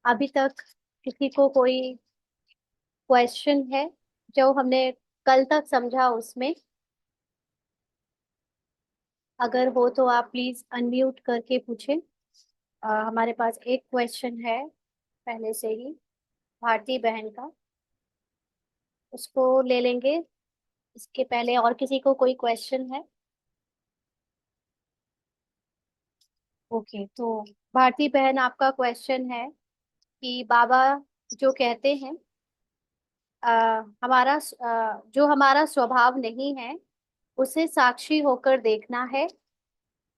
अभी तक किसी को कोई क्वेश्चन है जो हमने कल तक समझा उसमें? अगर हो तो आप प्लीज अनम्यूट करके पूछें। हमारे पास एक क्वेश्चन है पहले से ही, भारती बहन का, उसको ले लेंगे। इसके पहले और किसी को कोई क्वेश्चन है? ओके, तो भारती बहन, आपका क्वेश्चन है कि बाबा जो कहते हैं, जो हमारा स्वभाव नहीं है उसे साक्षी होकर देखना है,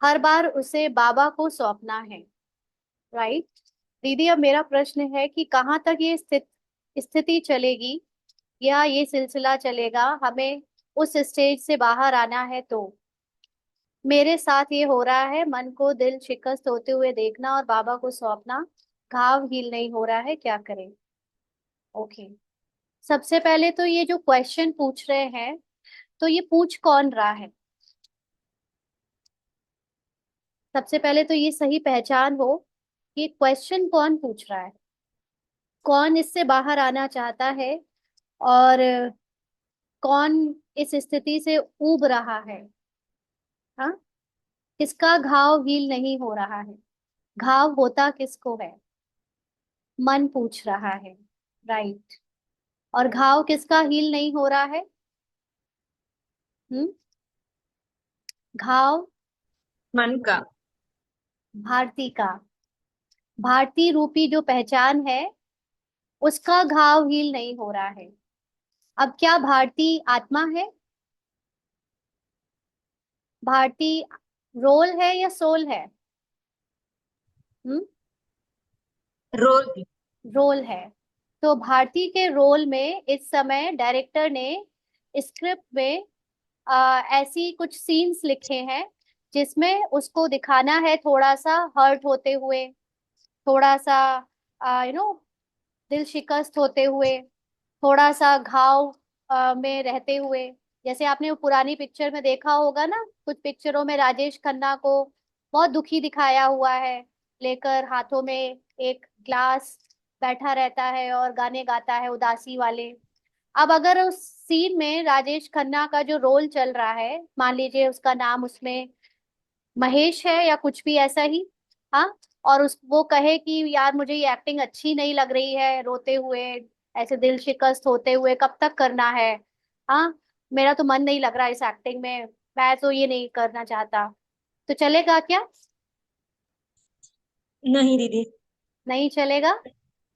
हर बार उसे बाबा को सौंपना है। राइट। दीदी, अब मेरा प्रश्न है कि कहाँ तक ये स्थिति चलेगी, या ये सिलसिला चलेगा? हमें उस स्टेज से बाहर आना है तो मेरे साथ ये हो रहा है, मन को दिल शिकस्त होते हुए देखना और बाबा को सौंपना, घाव हील नहीं हो रहा है, क्या करें? ओके। सबसे पहले तो ये जो क्वेश्चन पूछ रहे हैं, तो ये पूछ कौन रहा है? सबसे पहले तो ये सही पहचान हो कि क्वेश्चन कौन पूछ रहा है, कौन इससे बाहर आना चाहता है, और कौन इस स्थिति से ऊब रहा है। हाँ, किसका घाव हील नहीं हो रहा है? घाव होता किसको है? मन पूछ रहा है। राइट। और घाव किसका हील नहीं हो रहा है? हम्म। घाव मन का। भारती का। भारती रूपी जो पहचान है, उसका घाव हील नहीं हो रहा है। अब क्या भारती आत्मा है? भारती रोल है या सोल है? हम्म। रोल। रोल है। तो भारती के रोल में इस समय डायरेक्टर ने स्क्रिप्ट में ऐसी कुछ सीन्स लिखे हैं जिसमें उसको दिखाना है थोड़ा सा हर्ट होते हुए, थोड़ा सा यू नो दिल शिकस्त होते हुए, थोड़ा सा घाव में रहते हुए। जैसे आपने वो पुरानी पिक्चर में देखा होगा ना, कुछ पिक्चरों में राजेश खन्ना को बहुत दुखी दिखाया हुआ है, लेकर हाथों में एक ग्लास बैठा रहता है और गाने गाता है उदासी वाले। अब अगर उस सीन में राजेश खन्ना का जो रोल चल रहा है, मान लीजिए उसका नाम उसमें महेश है या कुछ भी ऐसा ही, हाँ, और उस वो कहे कि यार मुझे ये एक्टिंग अच्छी नहीं लग रही है, रोते हुए, ऐसे दिल शिकस्त होते हुए कब तक करना है, हाँ, मेरा तो मन नहीं लग रहा इस एक्टिंग में, मैं तो ये नहीं करना चाहता, तो चलेगा क्या? नहीं दीदी। नहीं चलेगा।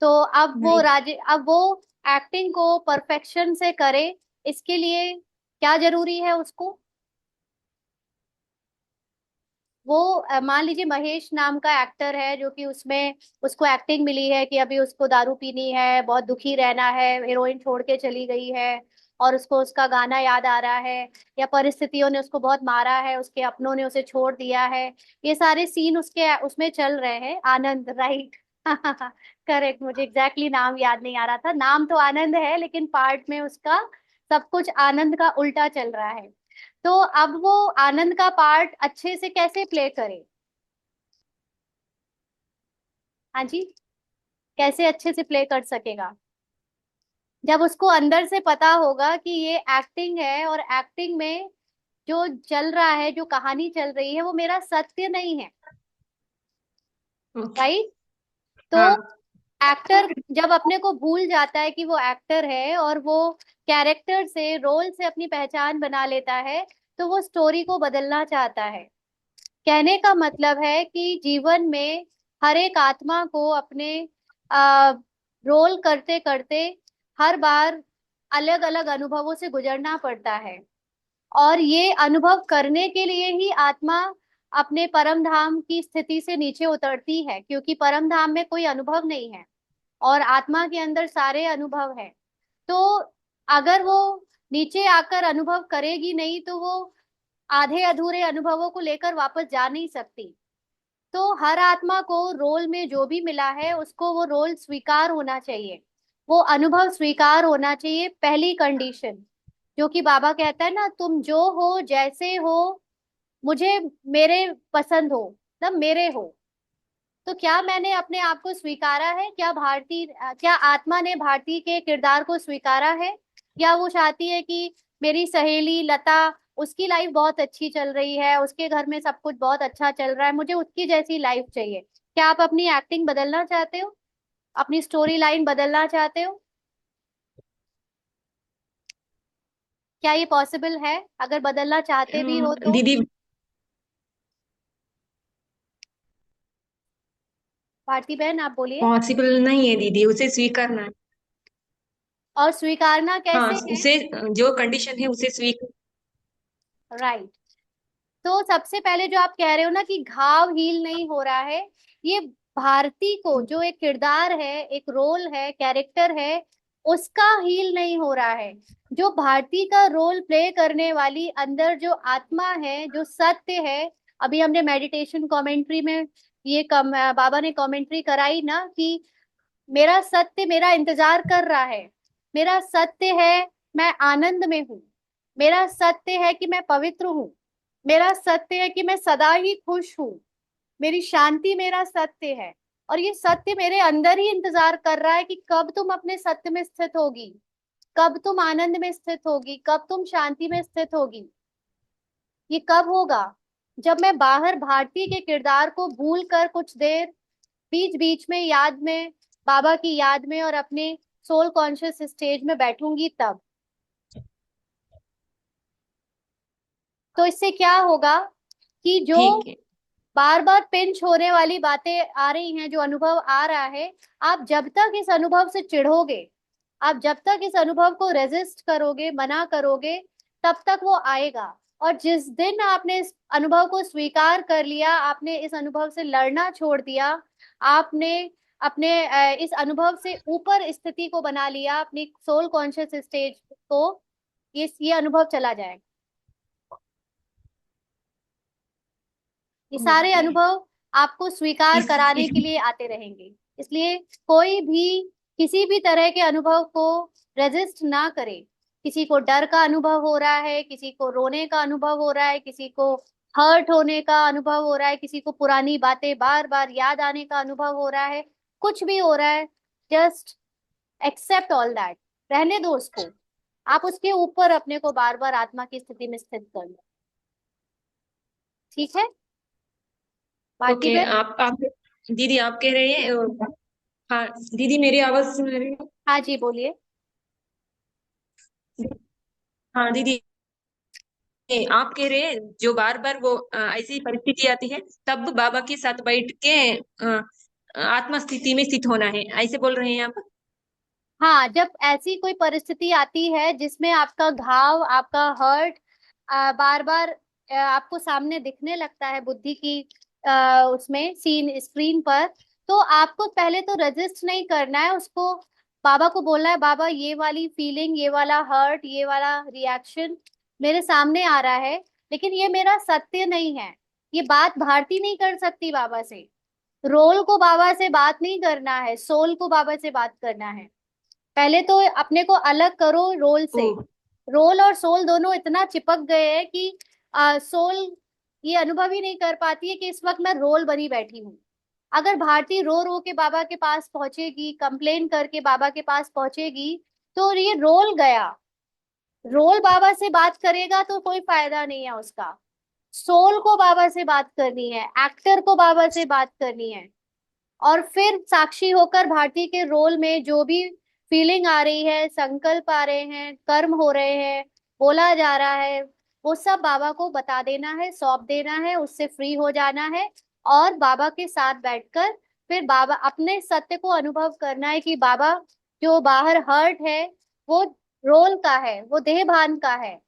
तो नहीं। अब वो एक्टिंग को परफेक्शन से करे, इसके लिए क्या जरूरी है उसको? वो मान लीजिए महेश नाम का एक्टर है जो कि उसमें उसको एक्टिंग मिली है कि अभी उसको दारू पीनी है, बहुत दुखी रहना है, हीरोइन छोड़ के चली गई है और उसको उसका गाना याद आ रहा है, या परिस्थितियों ने उसको बहुत मारा है, उसके अपनों ने उसे छोड़ दिया है, ये सारे सीन उसके उसमें चल रहे हैं। आनंद, राइट। करेक्ट, मुझे एग्जैक्टली नाम याद नहीं आ रहा था, नाम तो आनंद है लेकिन पार्ट में उसका सब कुछ आनंद का उल्टा चल रहा है। तो अब वो आनंद का पार्ट अच्छे से कैसे प्ले करे? हाँ जी, कैसे अच्छे से प्ले कर सकेगा? जब उसको अंदर से पता होगा कि ये एक्टिंग है और एक्टिंग में जो चल रहा है, जो कहानी चल रही है, वो मेरा सत्य नहीं है। ओके। राइट। तो हाँ। एक्टर जब अपने को भूल जाता है कि वो एक्टर है और वो कैरेक्टर से, रोल से अपनी पहचान बना लेता है, तो वो स्टोरी को बदलना चाहता है। कहने का मतलब है कि जीवन में हर एक आत्मा को अपने आ, रोल करते करते हर बार अलग अलग अनुभवों से गुजरना पड़ता है, और ये अनुभव करने के लिए ही आत्मा अपने परम धाम की स्थिति से नीचे उतरती है, क्योंकि परम धाम में कोई अनुभव नहीं है और आत्मा के अंदर सारे अनुभव है। तो अगर वो नीचे आकर अनुभव करेगी नहीं, तो वो आधे अधूरे अनुभवों को लेकर वापस जा नहीं सकती। तो हर आत्मा को रोल में जो भी मिला है उसको वो रोल स्वीकार होना चाहिए, वो अनुभव स्वीकार होना चाहिए, पहली कंडीशन। जो कि बाबा कहता है ना, तुम जो हो जैसे हो, मुझे मेरे पसंद हो, मतलब मेरे हो। तो क्या मैंने अपने आप को स्वीकारा है? क्या आत्मा ने भारती के किरदार को स्वीकारा है? या वो चाहती है कि मेरी सहेली लता, उसकी लाइफ बहुत अच्छी चल रही है, उसके घर में सब कुछ बहुत अच्छा चल रहा है, मुझे उसकी जैसी लाइफ चाहिए? क्या आप अपनी एक्टिंग बदलना चाहते हो? अपनी स्टोरी लाइन बदलना चाहते हो? क्या ये पॉसिबल है? अगर बदलना चाहते भी हो तो? दीदी भारती बहन, आप बोलिए। पॉसिबल नहीं है दीदी, उसे स्वीकारना है। और स्वीकारना हाँ, कैसे है? उसे जो कंडीशन है उसे स्वीकार। राइट। तो सबसे पहले जो आप कह रहे हो ना कि घाव हील नहीं हो रहा है, ये भारती को, जो एक किरदार है, एक रोल है, कैरेक्टर है, उसका हील नहीं हो रहा है। जो भारती का रोल प्ले करने वाली अंदर जो आत्मा है, जो सत्य है, अभी हमने मेडिटेशन कमेंट्री में ये बाबा ने कमेंट्री कराई ना कि मेरा सत्य मेरा इंतजार कर रहा है, मेरा सत्य है मैं आनंद में हूँ, मेरा सत्य है कि मैं पवित्र हूँ, मेरा सत्य है कि मैं सदा ही खुश हूँ, मेरी शांति मेरा सत्य है। और ये सत्य मेरे अंदर ही इंतजार कर रहा है कि कब तुम अपने सत्य में स्थित होगी, कब तुम आनंद में स्थित होगी, कब तुम शांति में स्थित होगी। ये कब होगा? जब मैं बाहर भारती के किरदार को भूल कर कुछ देर बीच बीच में याद में, बाबा की याद में और अपने सोल कॉन्शियस स्टेज में बैठूंगी तब। तो इससे क्या होगा कि जो ठीक है। बार बार पिंच होने वाली बातें आ रही हैं, जो अनुभव आ रहा है, आप जब तक इस अनुभव से चिढ़ोगे, आप जब तक इस अनुभव को रेजिस्ट करोगे, मना करोगे, तब तक वो आएगा। और जिस दिन आपने इस अनुभव को स्वीकार कर लिया, आपने इस अनुभव से लड़ना छोड़ दिया, आपने अपने इस अनुभव से ऊपर स्थिति को बना लिया, अपनी सोल कॉन्शियस स्टेज को, ये अनुभव चला जाएगा। ये सारे ओके। अनुभव आपको स्वीकार कराने इस के लिए आते रहेंगे। इसलिए कोई भी किसी भी तरह के अनुभव को रेजिस्ट ना करे। किसी को डर का अनुभव हो रहा है, किसी को रोने का अनुभव हो रहा है, किसी को हर्ट होने का अनुभव हो रहा है, किसी को पुरानी बातें बार बार याद आने का अनुभव हो रहा है, कुछ भी हो रहा है, जस्ट एक्सेप्ट ऑल दैट। रहने दो उसको। आप उसके ऊपर अपने को बार बार आत्मा की स्थिति में स्थित कर लो। ठीक है भारती ओके। बहन? आप दीदी आप कह रहे हैं हाँ दीदी, मेरी आवाज सुन रही हो? हाँ जी, बोलिए। हाँ दीदी, आप कह रहे हैं जो बार बार वो ऐसी परिस्थिति आती है, तब बाबा के साथ बैठ के आत्मा स्थिति में स्थित होना है, ऐसे बोल रहे हैं आप? हाँ, जब ऐसी कोई परिस्थिति आती है जिसमें आपका घाव, आपका हर्ट बार बार आपको सामने दिखने लगता है, बुद्धि की उसमें सीन स्क्रीन पर, तो आपको पहले तो रजिस्ट नहीं करना है उसको। बाबा को बोलना है, बाबा ये वाली फीलिंग, ये वाला हर्ट, ये वाला रिएक्शन मेरे सामने आ रहा है, लेकिन ये मेरा सत्य नहीं है। ये बात भारती नहीं कर सकती बाबा से। रोल को बाबा से बात नहीं करना है, सोल को बाबा से बात करना है। पहले तो अपने को अलग करो रोल ओ। से। रोल और सोल दोनों इतना चिपक गए हैं कि सोल ये अनुभव ही नहीं कर पाती है कि इस वक्त मैं रोल बनी बैठी हूँ। अगर भारती रो रो के बाबा के पास पहुंचेगी, कंप्लेन करके बाबा के पास पहुंचेगी, तो ये रोल गया। रोल बाबा से बात करेगा तो कोई फायदा नहीं है उसका। सोल को बाबा से बात करनी है, एक्टर को बाबा से बात करनी है। और फिर साक्षी होकर भारती के रोल में जो भी फीलिंग आ रही है, संकल्प आ रहे हैं, कर्म हो रहे हैं, बोला जा रहा है, वो सब बाबा को बता देना है, सौंप देना है, उससे फ्री हो जाना है। और बाबा के साथ बैठकर फिर बाबा अपने सत्य को अनुभव करना है कि बाबा, जो बाहर हर्ट है वो रोल का है, वो देह भान का है।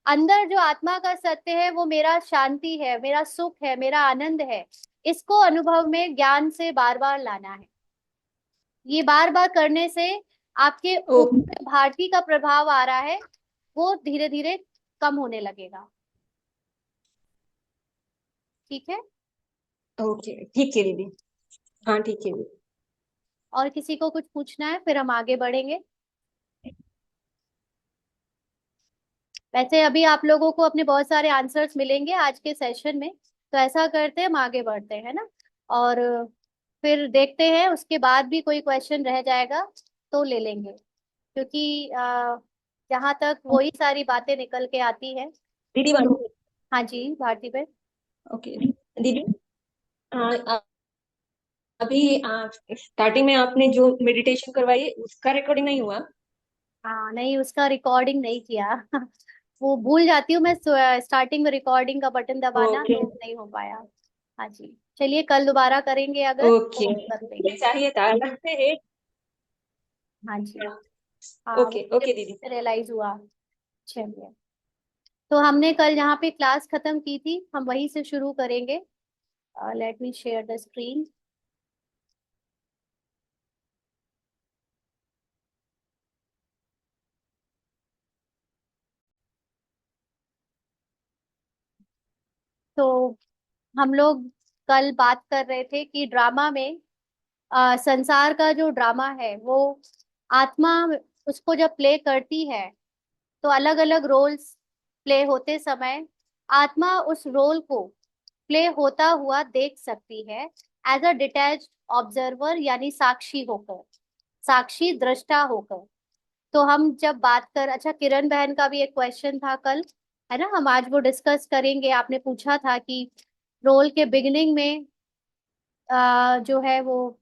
अंदर जो आत्मा का सत्य है वो मेरा शांति है, मेरा सुख है, मेरा आनंद है। इसको अनुभव में ज्ञान से बार बार लाना है। ये बार बार करने से आपके ओ। ऊपर जो भारती का प्रभाव आ रहा है वो धीरे धीरे कम होने लगेगा। ठीक है। ओके, ठीक है दीदी। हाँ ठीक है दीदी। और किसी को कुछ पूछना है फिर हम आगे बढ़ेंगे। वैसे अभी आप लोगों को अपने बहुत सारे आंसर्स मिलेंगे आज के सेशन में, तो ऐसा करते हैं हम आगे बढ़ते हैं ना। और फिर देखते हैं, उसके बाद भी कोई क्वेश्चन रह जाएगा तो ले लेंगे, क्योंकि जहाँ तक वही सारी बातें निकल के आती है। दीदी तो वन। हाँ जी भारती बहन। ओके दीदी, आ, अभी स्टार्टिंग में आपने जो मेडिटेशन करवाई उसका रिकॉर्डिंग नहीं हुआ? हाँ नहीं, उसका रिकॉर्डिंग नहीं किया। वो भूल जाती हूँ मैं स्टार्टिंग में रिकॉर्डिंग का बटन दबाना, ओके। तो नहीं हो पाया। हाँ जी, चलिए कल दोबारा करेंगे अगर तो ओके, कर ये लेंगे। चाहिए था अलग से है। हाँ जी। हाँ वो ओके मुझे ओके दीदी। रियलाइज हुआ। चलिए, तो हमने कल यहाँ पे क्लास खत्म की थी, हम वहीं से शुरू करेंगे। Let me share the screen. तो हम लोग कल बात कर रहे थे कि ड्रामा में संसार का जो ड्रामा है वो आत्मा उसको जब प्ले करती है, तो अलग अलग रोल्स प्ले होते समय आत्मा उस रोल को प्ले होता हुआ देख सकती है, एज अ डिटैच्ड ऑब्जर्वर, यानी साक्षी होकर, साक्षी दृष्टा होकर। तो हम जब बात कर, अच्छा किरण बहन का भी एक क्वेश्चन था कल, है ना, हम आज वो डिस्कस करेंगे। आपने पूछा था कि रोल के बिगिनिंग में जो है वो,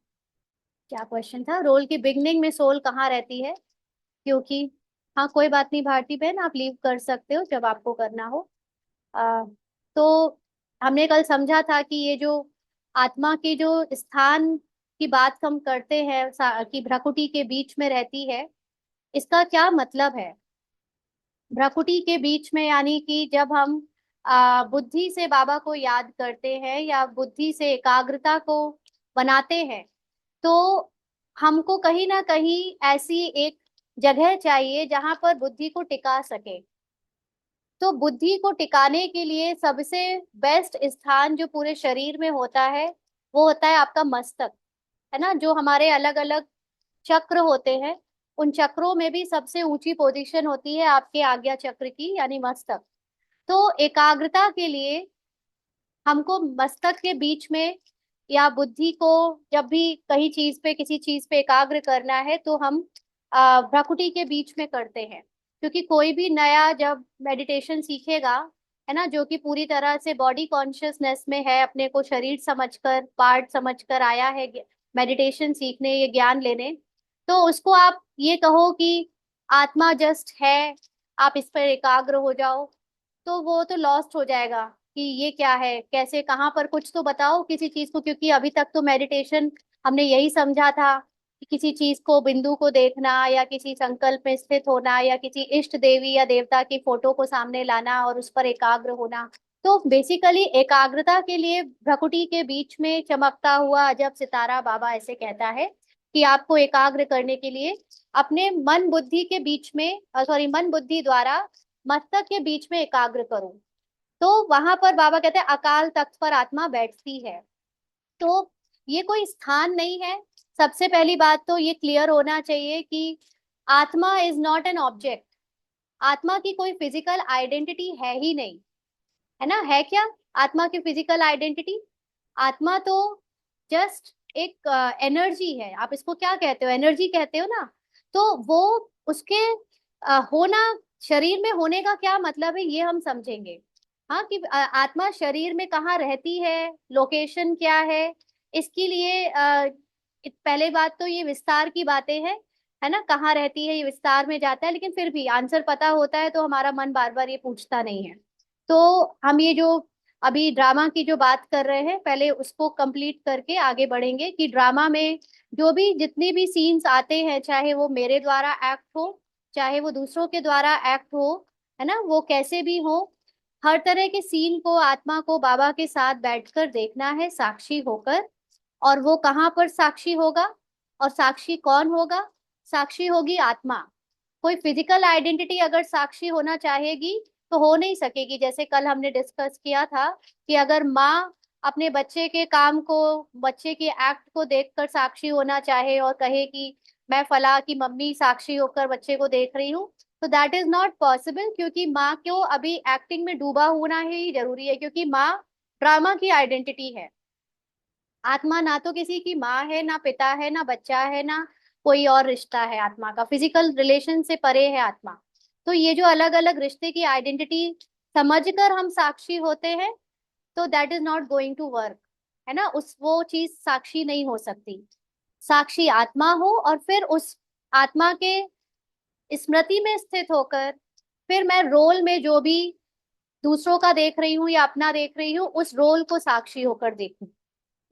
क्या क्वेश्चन था, रोल की बिगनिंग में सोल कहाँ रहती है, क्योंकि, हाँ कोई बात नहीं भारती बहन, आप लीव कर सकते हो जब आपको करना हो। आ, तो हमने कल समझा था कि ये जो आत्मा की जो स्थान की बात हम करते हैं कि भ्रकुटी के बीच में रहती है, इसका क्या मतलब है। भ्रकुटी के बीच में यानी कि जब हम बुद्धि से बाबा को याद करते हैं या बुद्धि से एकाग्रता को बनाते हैं, तो हमको कहीं ना कहीं ऐसी एक जगह चाहिए जहां पर बुद्धि को टिका सके। तो बुद्धि को टिकाने के लिए सबसे बेस्ट स्थान जो पूरे शरीर में होता है, वो होता है आपका मस्तक, है ना। जो हमारे अलग अलग चक्र होते हैं, उन चक्रों में भी सबसे ऊंची पोजीशन होती है आपके आज्ञा चक्र की, यानी मस्तक। तो एकाग्रता के लिए हमको मस्तक के बीच में, या बुद्धि को जब भी कहीं चीज पे, किसी चीज पे एकाग्र करना है, तो हम भ्राकुटी के बीच में करते हैं। क्योंकि कोई भी नया जब मेडिटेशन सीखेगा, है ना, जो कि पूरी तरह से बॉडी कॉन्शियसनेस में है, अपने को शरीर समझकर, पार्ट समझकर आया है मेडिटेशन सीखने, ये ज्ञान लेने, तो उसको आप ये कहो कि आत्मा जस्ट है, आप इस पर एकाग्र हो जाओ, तो वो तो लॉस्ट हो जाएगा कि ये क्या है, कैसे, कहाँ पर, कुछ तो बताओ किसी चीज को। क्योंकि अभी तक तो मेडिटेशन हमने यही समझा था कि किसी चीज को, बिंदु को देखना, या किसी संकल्प में स्थित होना, या किसी इष्ट देवी या देवता की फोटो को सामने लाना और उस पर एकाग्र होना। तो बेसिकली एकाग्रता के लिए भ्रकुटी के बीच में चमकता हुआ अजब सितारा, बाबा ऐसे कहता है कि आपको एकाग्र करने के लिए अपने मन बुद्धि के बीच में, सॉरी, मन बुद्धि द्वारा मस्तक के बीच में एकाग्र करो। तो वहां पर बाबा कहते हैं अकाल तख्त पर आत्मा बैठती है। तो ये कोई स्थान नहीं है। सबसे पहली बात तो ये क्लियर होना चाहिए कि आत्मा इज नॉट एन ऑब्जेक्ट। आत्मा की कोई फिजिकल आइडेंटिटी है ही नहीं, है ना। है क्या आत्मा की फिजिकल आइडेंटिटी? आत्मा तो जस्ट एक एनर्जी है। आप इसको क्या कहते हो, एनर्जी कहते हो ना। तो वो उसके होना, शरीर में होने का क्या मतलब है, ये हम समझेंगे। हाँ, कि आत्मा शरीर में कहाँ रहती है, लोकेशन क्या है, इसके लिए पहले बात तो ये विस्तार की बातें हैं, है ना, कहाँ रहती है ये विस्तार में जाता है, लेकिन फिर भी आंसर पता होता है तो हमारा मन बार बार ये पूछता नहीं है। तो हम ये जो अभी ड्रामा की जो बात कर रहे हैं, पहले उसको कंप्लीट करके आगे बढ़ेंगे कि ड्रामा में जो भी जितनी भी सीन्स आते हैं, चाहे वो मेरे द्वारा एक्ट हो, चाहे वो दूसरों के द्वारा एक्ट हो, है ना, वो कैसे भी हो, हर तरह के सीन को आत्मा को बाबा के साथ बैठकर देखना है, साक्षी होकर। और वो कहाँ पर साक्षी होगा, और साक्षी कौन होगा? साक्षी होगी आत्मा। कोई फिजिकल आइडेंटिटी अगर साक्षी होना चाहेगी तो हो नहीं सकेगी। जैसे कल हमने डिस्कस किया था कि अगर माँ अपने बच्चे के काम को, बच्चे के एक्ट को देखकर साक्षी होना चाहे और कहे कि मैं फला की मम्मी साक्षी होकर बच्चे को देख रही हूँ, तो दैट इज नॉट पॉसिबल। क्योंकि माँ को अभी एक्टिंग में डूबा होना ही जरूरी है, क्योंकि माँ ड्रामा की आइडेंटिटी है। आत्मा ना तो किसी की माँ है, ना पिता है, ना बच्चा है, ना कोई और रिश्ता है। आत्मा का फिजिकल रिलेशन से परे है आत्मा। तो ये जो अलग अलग रिश्ते की आइडेंटिटी समझकर हम साक्षी होते हैं, तो that is not going to work, है ना। उस वो चीज साक्षी नहीं हो सकती। साक्षी आत्मा हो, और फिर उस आत्मा के स्मृति में स्थित होकर फिर मैं रोल में जो भी दूसरों का देख रही हूँ या अपना देख रही हूँ, उस रोल को साक्षी होकर देखूं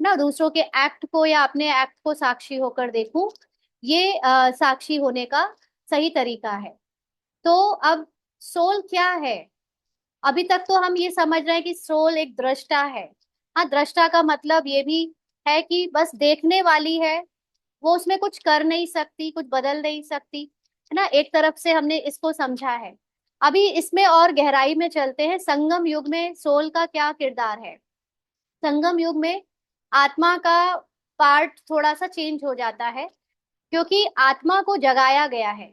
ना, दूसरों के एक्ट को या अपने एक्ट को साक्षी होकर देखूं। ये साक्षी होने का सही तरीका है। तो अब सोल क्या है? अभी तक तो हम ये समझ रहे हैं कि सोल एक दृष्टा है। हाँ, दृष्टा का मतलब ये भी है कि बस देखने वाली है, वो उसमें कुछ कर नहीं सकती, कुछ बदल नहीं सकती, है ना। एक तरफ से हमने इसको समझा है। अभी इसमें और गहराई में चलते हैं, संगम युग में सोल का क्या किरदार है। संगम युग में आत्मा का पार्ट थोड़ा सा चेंज हो जाता है, क्योंकि आत्मा को जगाया गया है।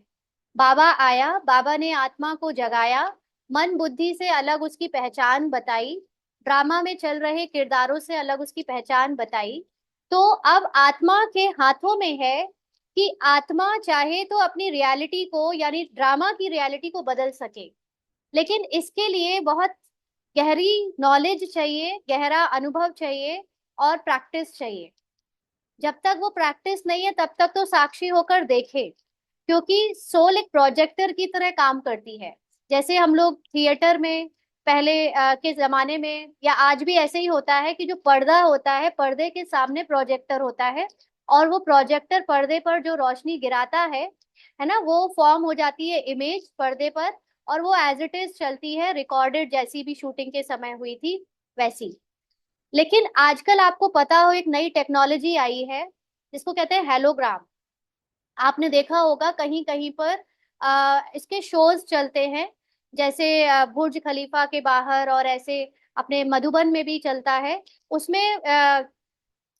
बाबा आया, बाबा ने आत्मा को जगाया, मन बुद्धि से अलग उसकी पहचान बताई, ड्रामा में चल रहे किरदारों से अलग उसकी पहचान बताई। तो अब आत्मा के हाथों में है कि आत्मा चाहे तो अपनी रियलिटी को, यानी ड्रामा की रियलिटी को बदल सके। लेकिन इसके लिए बहुत गहरी नॉलेज चाहिए, गहरा अनुभव चाहिए, और प्रैक्टिस चाहिए। जब तक वो प्रैक्टिस नहीं है तब तक तो साक्षी होकर देखे, क्योंकि सोल एक प्रोजेक्टर की तरह काम करती है। जैसे हम लोग थिएटर में पहले के जमाने में, या आज भी ऐसे ही होता है कि जो पर्दा होता है, पर्दे के सामने प्रोजेक्टर होता है, और वो प्रोजेक्टर पर्दे पर जो रोशनी गिराता है ना, वो फॉर्म हो जाती है इमेज पर्दे पर, और वो एज इट इज चलती है, रिकॉर्डेड जैसी भी शूटिंग के समय हुई थी वैसी। लेकिन आजकल आपको पता हो एक नई टेक्नोलॉजी आई है जिसको कहते हैं हेलोग्राम। आपने देखा होगा कहीं कहीं पर इसके शोज चलते हैं, जैसे बुर्ज खलीफा के बाहर, और ऐसे अपने मधुबन में भी चलता है। उसमें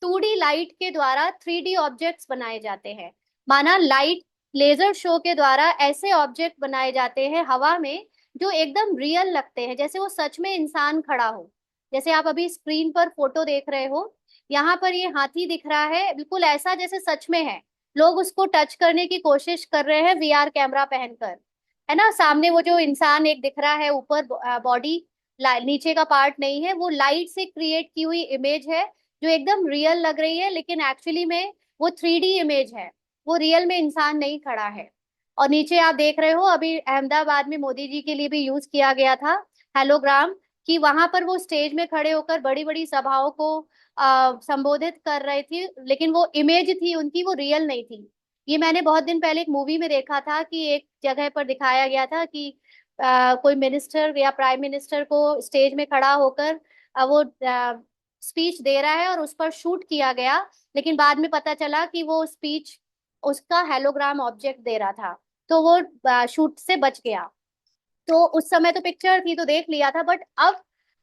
2D लाइट के द्वारा 3D ऑब्जेक्ट्स बनाए जाते हैं। माना लाइट लेजर शो के द्वारा ऐसे ऑब्जेक्ट बनाए जाते हैं हवा में, जो एकदम रियल लगते हैं, जैसे वो सच में इंसान खड़ा हो। जैसे आप अभी स्क्रीन पर फोटो देख रहे हो, यहाँ पर ये हाथी दिख रहा है, बिल्कुल ऐसा जैसे सच में है। लोग उसको टच करने की कोशिश कर रहे हैं VR कैमरा पहनकर, है ना। सामने वो जो इंसान एक दिख रहा है, ऊपर बॉडी, नीचे का पार्ट नहीं है, वो लाइट से क्रिएट की हुई इमेज है, जो एकदम रियल लग रही है, लेकिन एक्चुअली में वो 3D इमेज है। वो रियल में इंसान नहीं खड़ा है। और नीचे आप देख रहे हो, अभी अहमदाबाद में मोदी जी के लिए भी यूज किया गया था हेलोग्राम, कि वहां पर वो स्टेज में खड़े होकर बड़ी बड़ी सभाओं को संबोधित कर रहे थे, लेकिन वो इमेज थी उनकी, वो रियल नहीं थी। ये मैंने बहुत दिन पहले एक मूवी में देखा था कि एक जगह पर दिखाया गया था कि कोई मिनिस्टर या प्राइम मिनिस्टर को स्टेज में खड़ा होकर वो स्पीच दे रहा है, और उस पर शूट किया गया। लेकिन बाद में पता चला कि वो स्पीच उसका हेलोग्राम ऑब्जेक्ट दे रहा था, तो वो शूट से बच गया। तो उस समय तो पिक्चर थी तो देख लिया था, बट अब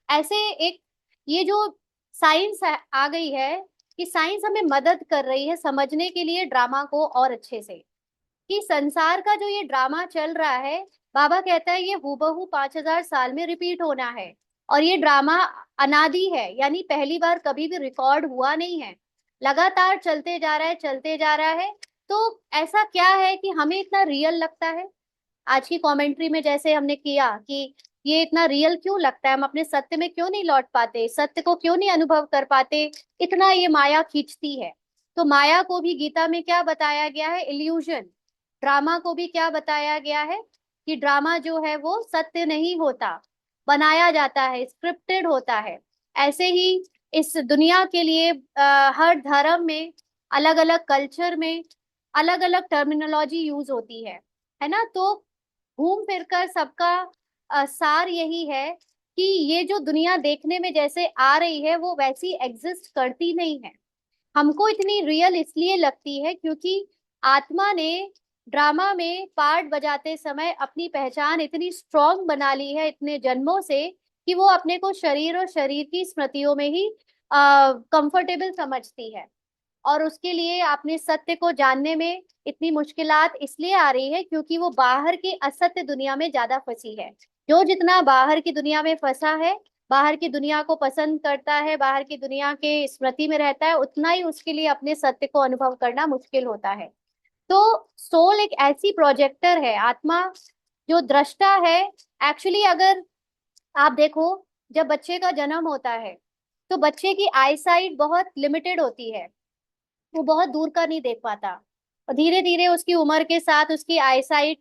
ऐसे एक, ये जो साइंस आ गई है, कि साइंस हमें मदद कर रही है समझने के लिए ड्रामा को और अच्छे से, कि संसार का जो ये ड्रामा चल रहा है, बाबा कहता है ये हूबहू 5,000 साल में रिपीट होना है। और ये ड्रामा अनादि है, यानी पहली बार कभी भी रिकॉर्ड हुआ नहीं है, लगातार चलते जा रहा है, चलते जा रहा है। तो ऐसा क्या है कि हमें इतना रियल लगता है? आज की कमेंट्री में जैसे हमने किया कि ये इतना रियल क्यों लगता है, हम अपने सत्य में क्यों नहीं लौट पाते, सत्य को क्यों नहीं अनुभव कर पाते, इतना ये माया खींचती है। तो माया को भी गीता में क्या बताया गया है? इल्यूजन। ड्रामा को भी क्या बताया गया है? कि ड्रामा जो है वो सत्य नहीं होता, बनाया जाता है, स्क्रिप्टेड होता है। ऐसे ही इस दुनिया के लिए हर धर्म में, अलग अलग कल्चर में अलग अलग टर्मिनोलॉजी यूज होती है ना। तो घूम फिर कर सबका सार यही है कि ये जो दुनिया देखने में जैसे आ रही है, वो वैसी एग्जिस्ट करती नहीं है। हमको इतनी रियल इसलिए लगती है क्योंकि आत्मा ने ड्रामा में पार्ट बजाते समय अपनी पहचान इतनी स्ट्रांग बना ली है इतने जन्मों से, कि वो अपने को शरीर और शरीर की स्मृतियों में ही कंफर्टेबल समझती है। और उसके लिए अपने सत्य को जानने में इतनी मुश्किलात इसलिए आ रही है क्योंकि वो बाहर की असत्य दुनिया में ज्यादा फंसी है। जो जितना बाहर की दुनिया में फंसा है, बाहर की दुनिया को पसंद करता है, बाहर की दुनिया के स्मृति में रहता है, उतना ही उसके लिए अपने सत्य को अनुभव करना मुश्किल होता है। तो सोल एक ऐसी प्रोजेक्टर है, आत्मा जो दृष्टा है। एक्चुअली अगर आप देखो, जब बच्चे का जन्म होता है तो बच्चे की आईसाइट बहुत लिमिटेड होती है, वो बहुत दूर का नहीं देख पाता। और धीरे धीरे उसकी उम्र के साथ उसकी आईसाइट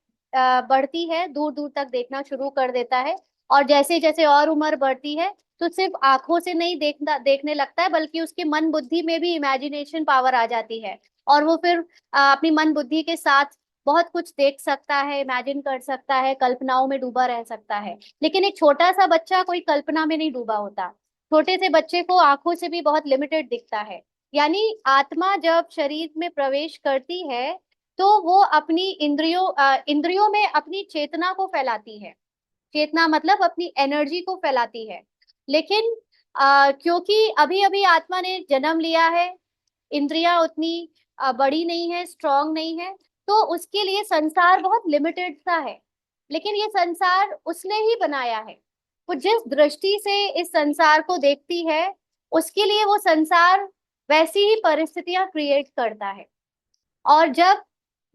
बढ़ती है, दूर दूर तक देखना शुरू कर देता है। और जैसे जैसे और उम्र बढ़ती है तो सिर्फ आंखों से नहीं देखने लगता है, बल्कि उसके मन बुद्धि में भी इमेजिनेशन पावर आ जाती है। और वो फिर अपनी मन बुद्धि के साथ बहुत कुछ देख सकता है, इमेजिन कर सकता है, कल्पनाओं में डूबा रह सकता है। लेकिन एक छोटा सा बच्चा कोई कल्पना में नहीं डूबा होता। छोटे से बच्चे को आंखों से भी बहुत लिमिटेड दिखता है। यानी आत्मा जब शरीर में प्रवेश करती है तो वो अपनी इंद्रियों में अपनी चेतना को फैलाती है। चेतना मतलब अपनी एनर्जी को फैलाती है। लेकिन क्योंकि अभी अभी आत्मा ने जन्म लिया है, इंद्रियां उतनी बड़ी नहीं है, स्ट्रांग नहीं है, तो उसके लिए संसार बहुत लिमिटेड सा है। लेकिन ये संसार उसने ही बनाया है। वो जिस दृष्टि से इस संसार को देखती है, उसके लिए वो संसार वैसी ही परिस्थितियां क्रिएट करता है। और जब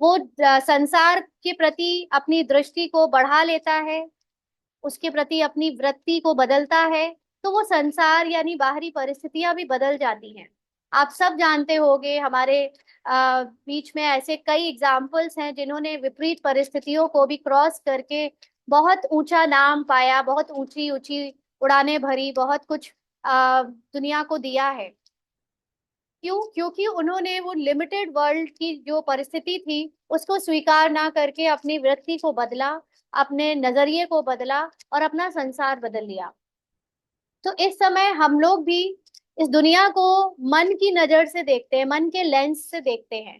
वो संसार के प्रति अपनी दृष्टि को बढ़ा लेता है, उसके प्रति अपनी वृत्ति को बदलता है, तो वो संसार यानी बाहरी परिस्थितियां भी बदल जाती हैं। आप सब जानते होंगे, हमारे बीच में ऐसे कई एग्जाम्पल्स हैं जिन्होंने विपरीत परिस्थितियों को भी क्रॉस करके बहुत ऊंचा नाम पाया, बहुत ऊंची ऊंची उड़ानें भरी, बहुत कुछ दुनिया को दिया है। क्यों? क्योंकि उन्होंने वो लिमिटेड वर्ल्ड की जो परिस्थिति थी उसको स्वीकार ना करके अपनी वृत्ति को बदला, अपने नजरिए को बदला और अपना संसार बदल लिया। तो इस समय हम लोग भी इस दुनिया को मन की नजर से देखते हैं, मन के लेंस से देखते हैं।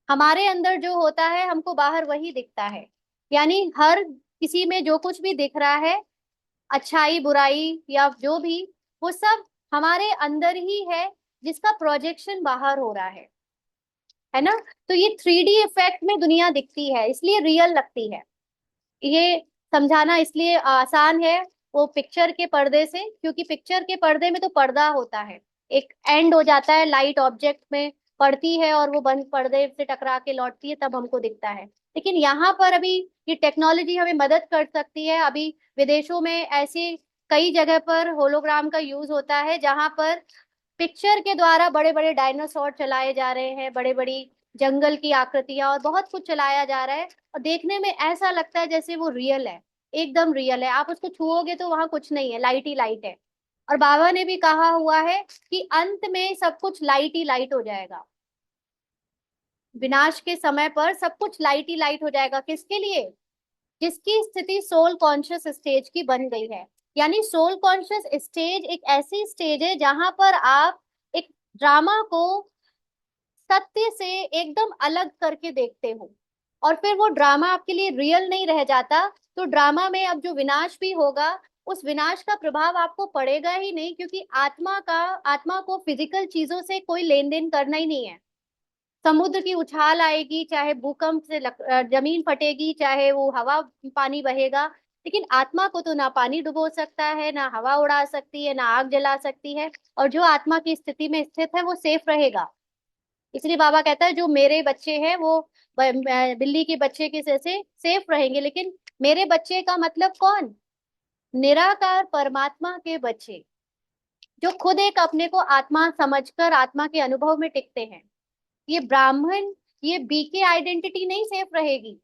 हमारे अंदर जो होता है हमको बाहर वही दिखता है। यानी हर किसी में जो कुछ भी दिख रहा है, अच्छाई बुराई या जो भी, वो सब हमारे अंदर ही है, जिसका प्रोजेक्शन बाहर हो रहा है ना। तो ये 3D इफेक्ट में दुनिया दिखती है, इसलिए रियल लगती है। ये समझाना इसलिए आसान है वो पिक्चर के पर्दे से, क्योंकि पिक्चर के पर्दे में तो पर्दा होता है, एक एंड हो जाता है, लाइट ऑब्जेक्ट में पड़ती है और वो बंद पर्दे से टकरा के लौटती है, तब हमको दिखता है। लेकिन यहाँ पर अभी ये टेक्नोलॉजी हमें मदद कर सकती है। अभी विदेशों में ऐसी कई जगह पर होलोग्राम का यूज होता है, जहां पर पिक्चर के द्वारा बड़े बड़े डायनासोर चलाए जा रहे हैं, बड़े बड़ी जंगल की आकृतियां और बहुत कुछ चलाया जा रहा है। और देखने में ऐसा लगता है जैसे वो रियल है, एकदम रियल है। आप उसको छुओगे तो वहां कुछ नहीं है, लाइट ही लाइट है। और बाबा ने भी कहा हुआ है कि अंत में सब कुछ लाइट ही लाइट हो जाएगा। विनाश के समय पर सब कुछ लाइट ही लाइट हो जाएगा। किसके लिए? जिसकी स्थिति सोल कॉन्शियस स्टेज की बन गई है। यानी सोल कॉन्शियस स्टेज एक ऐसी स्टेज है जहां पर आप एक ड्रामा को सत्य से एकदम अलग करके देखते हो। और फिर वो ड्रामा आपके लिए रियल नहीं रह जाता। तो ड्रामा में अब जो विनाश भी होगा, उस विनाश का प्रभाव आपको पड़ेगा ही नहीं, क्योंकि आत्मा को फिजिकल चीजों से कोई लेन देन करना ही नहीं है। समुद्र की उछाल आएगी, चाहे भूकंप से जमीन फटेगी, चाहे वो हवा पानी बहेगा, लेकिन आत्मा को तो ना पानी डुबो सकता है, ना हवा उड़ा सकती है, ना आग जला सकती है। और जो आत्मा की स्थिति में स्थित है वो सेफ रहेगा। इसलिए बाबा कहता है जो मेरे बच्चे हैं वो बिल्ली के बच्चे के जैसे सेफ रहेंगे। लेकिन मेरे बच्चे का मतलब कौन? निराकार परमात्मा के बच्चे, जो खुद एक अपने को आत्मा समझकर आत्मा के अनुभव में टिकते हैं। ये ब्राह्मण, ये बीके आइडेंटिटी नहीं सेफ रहेगी।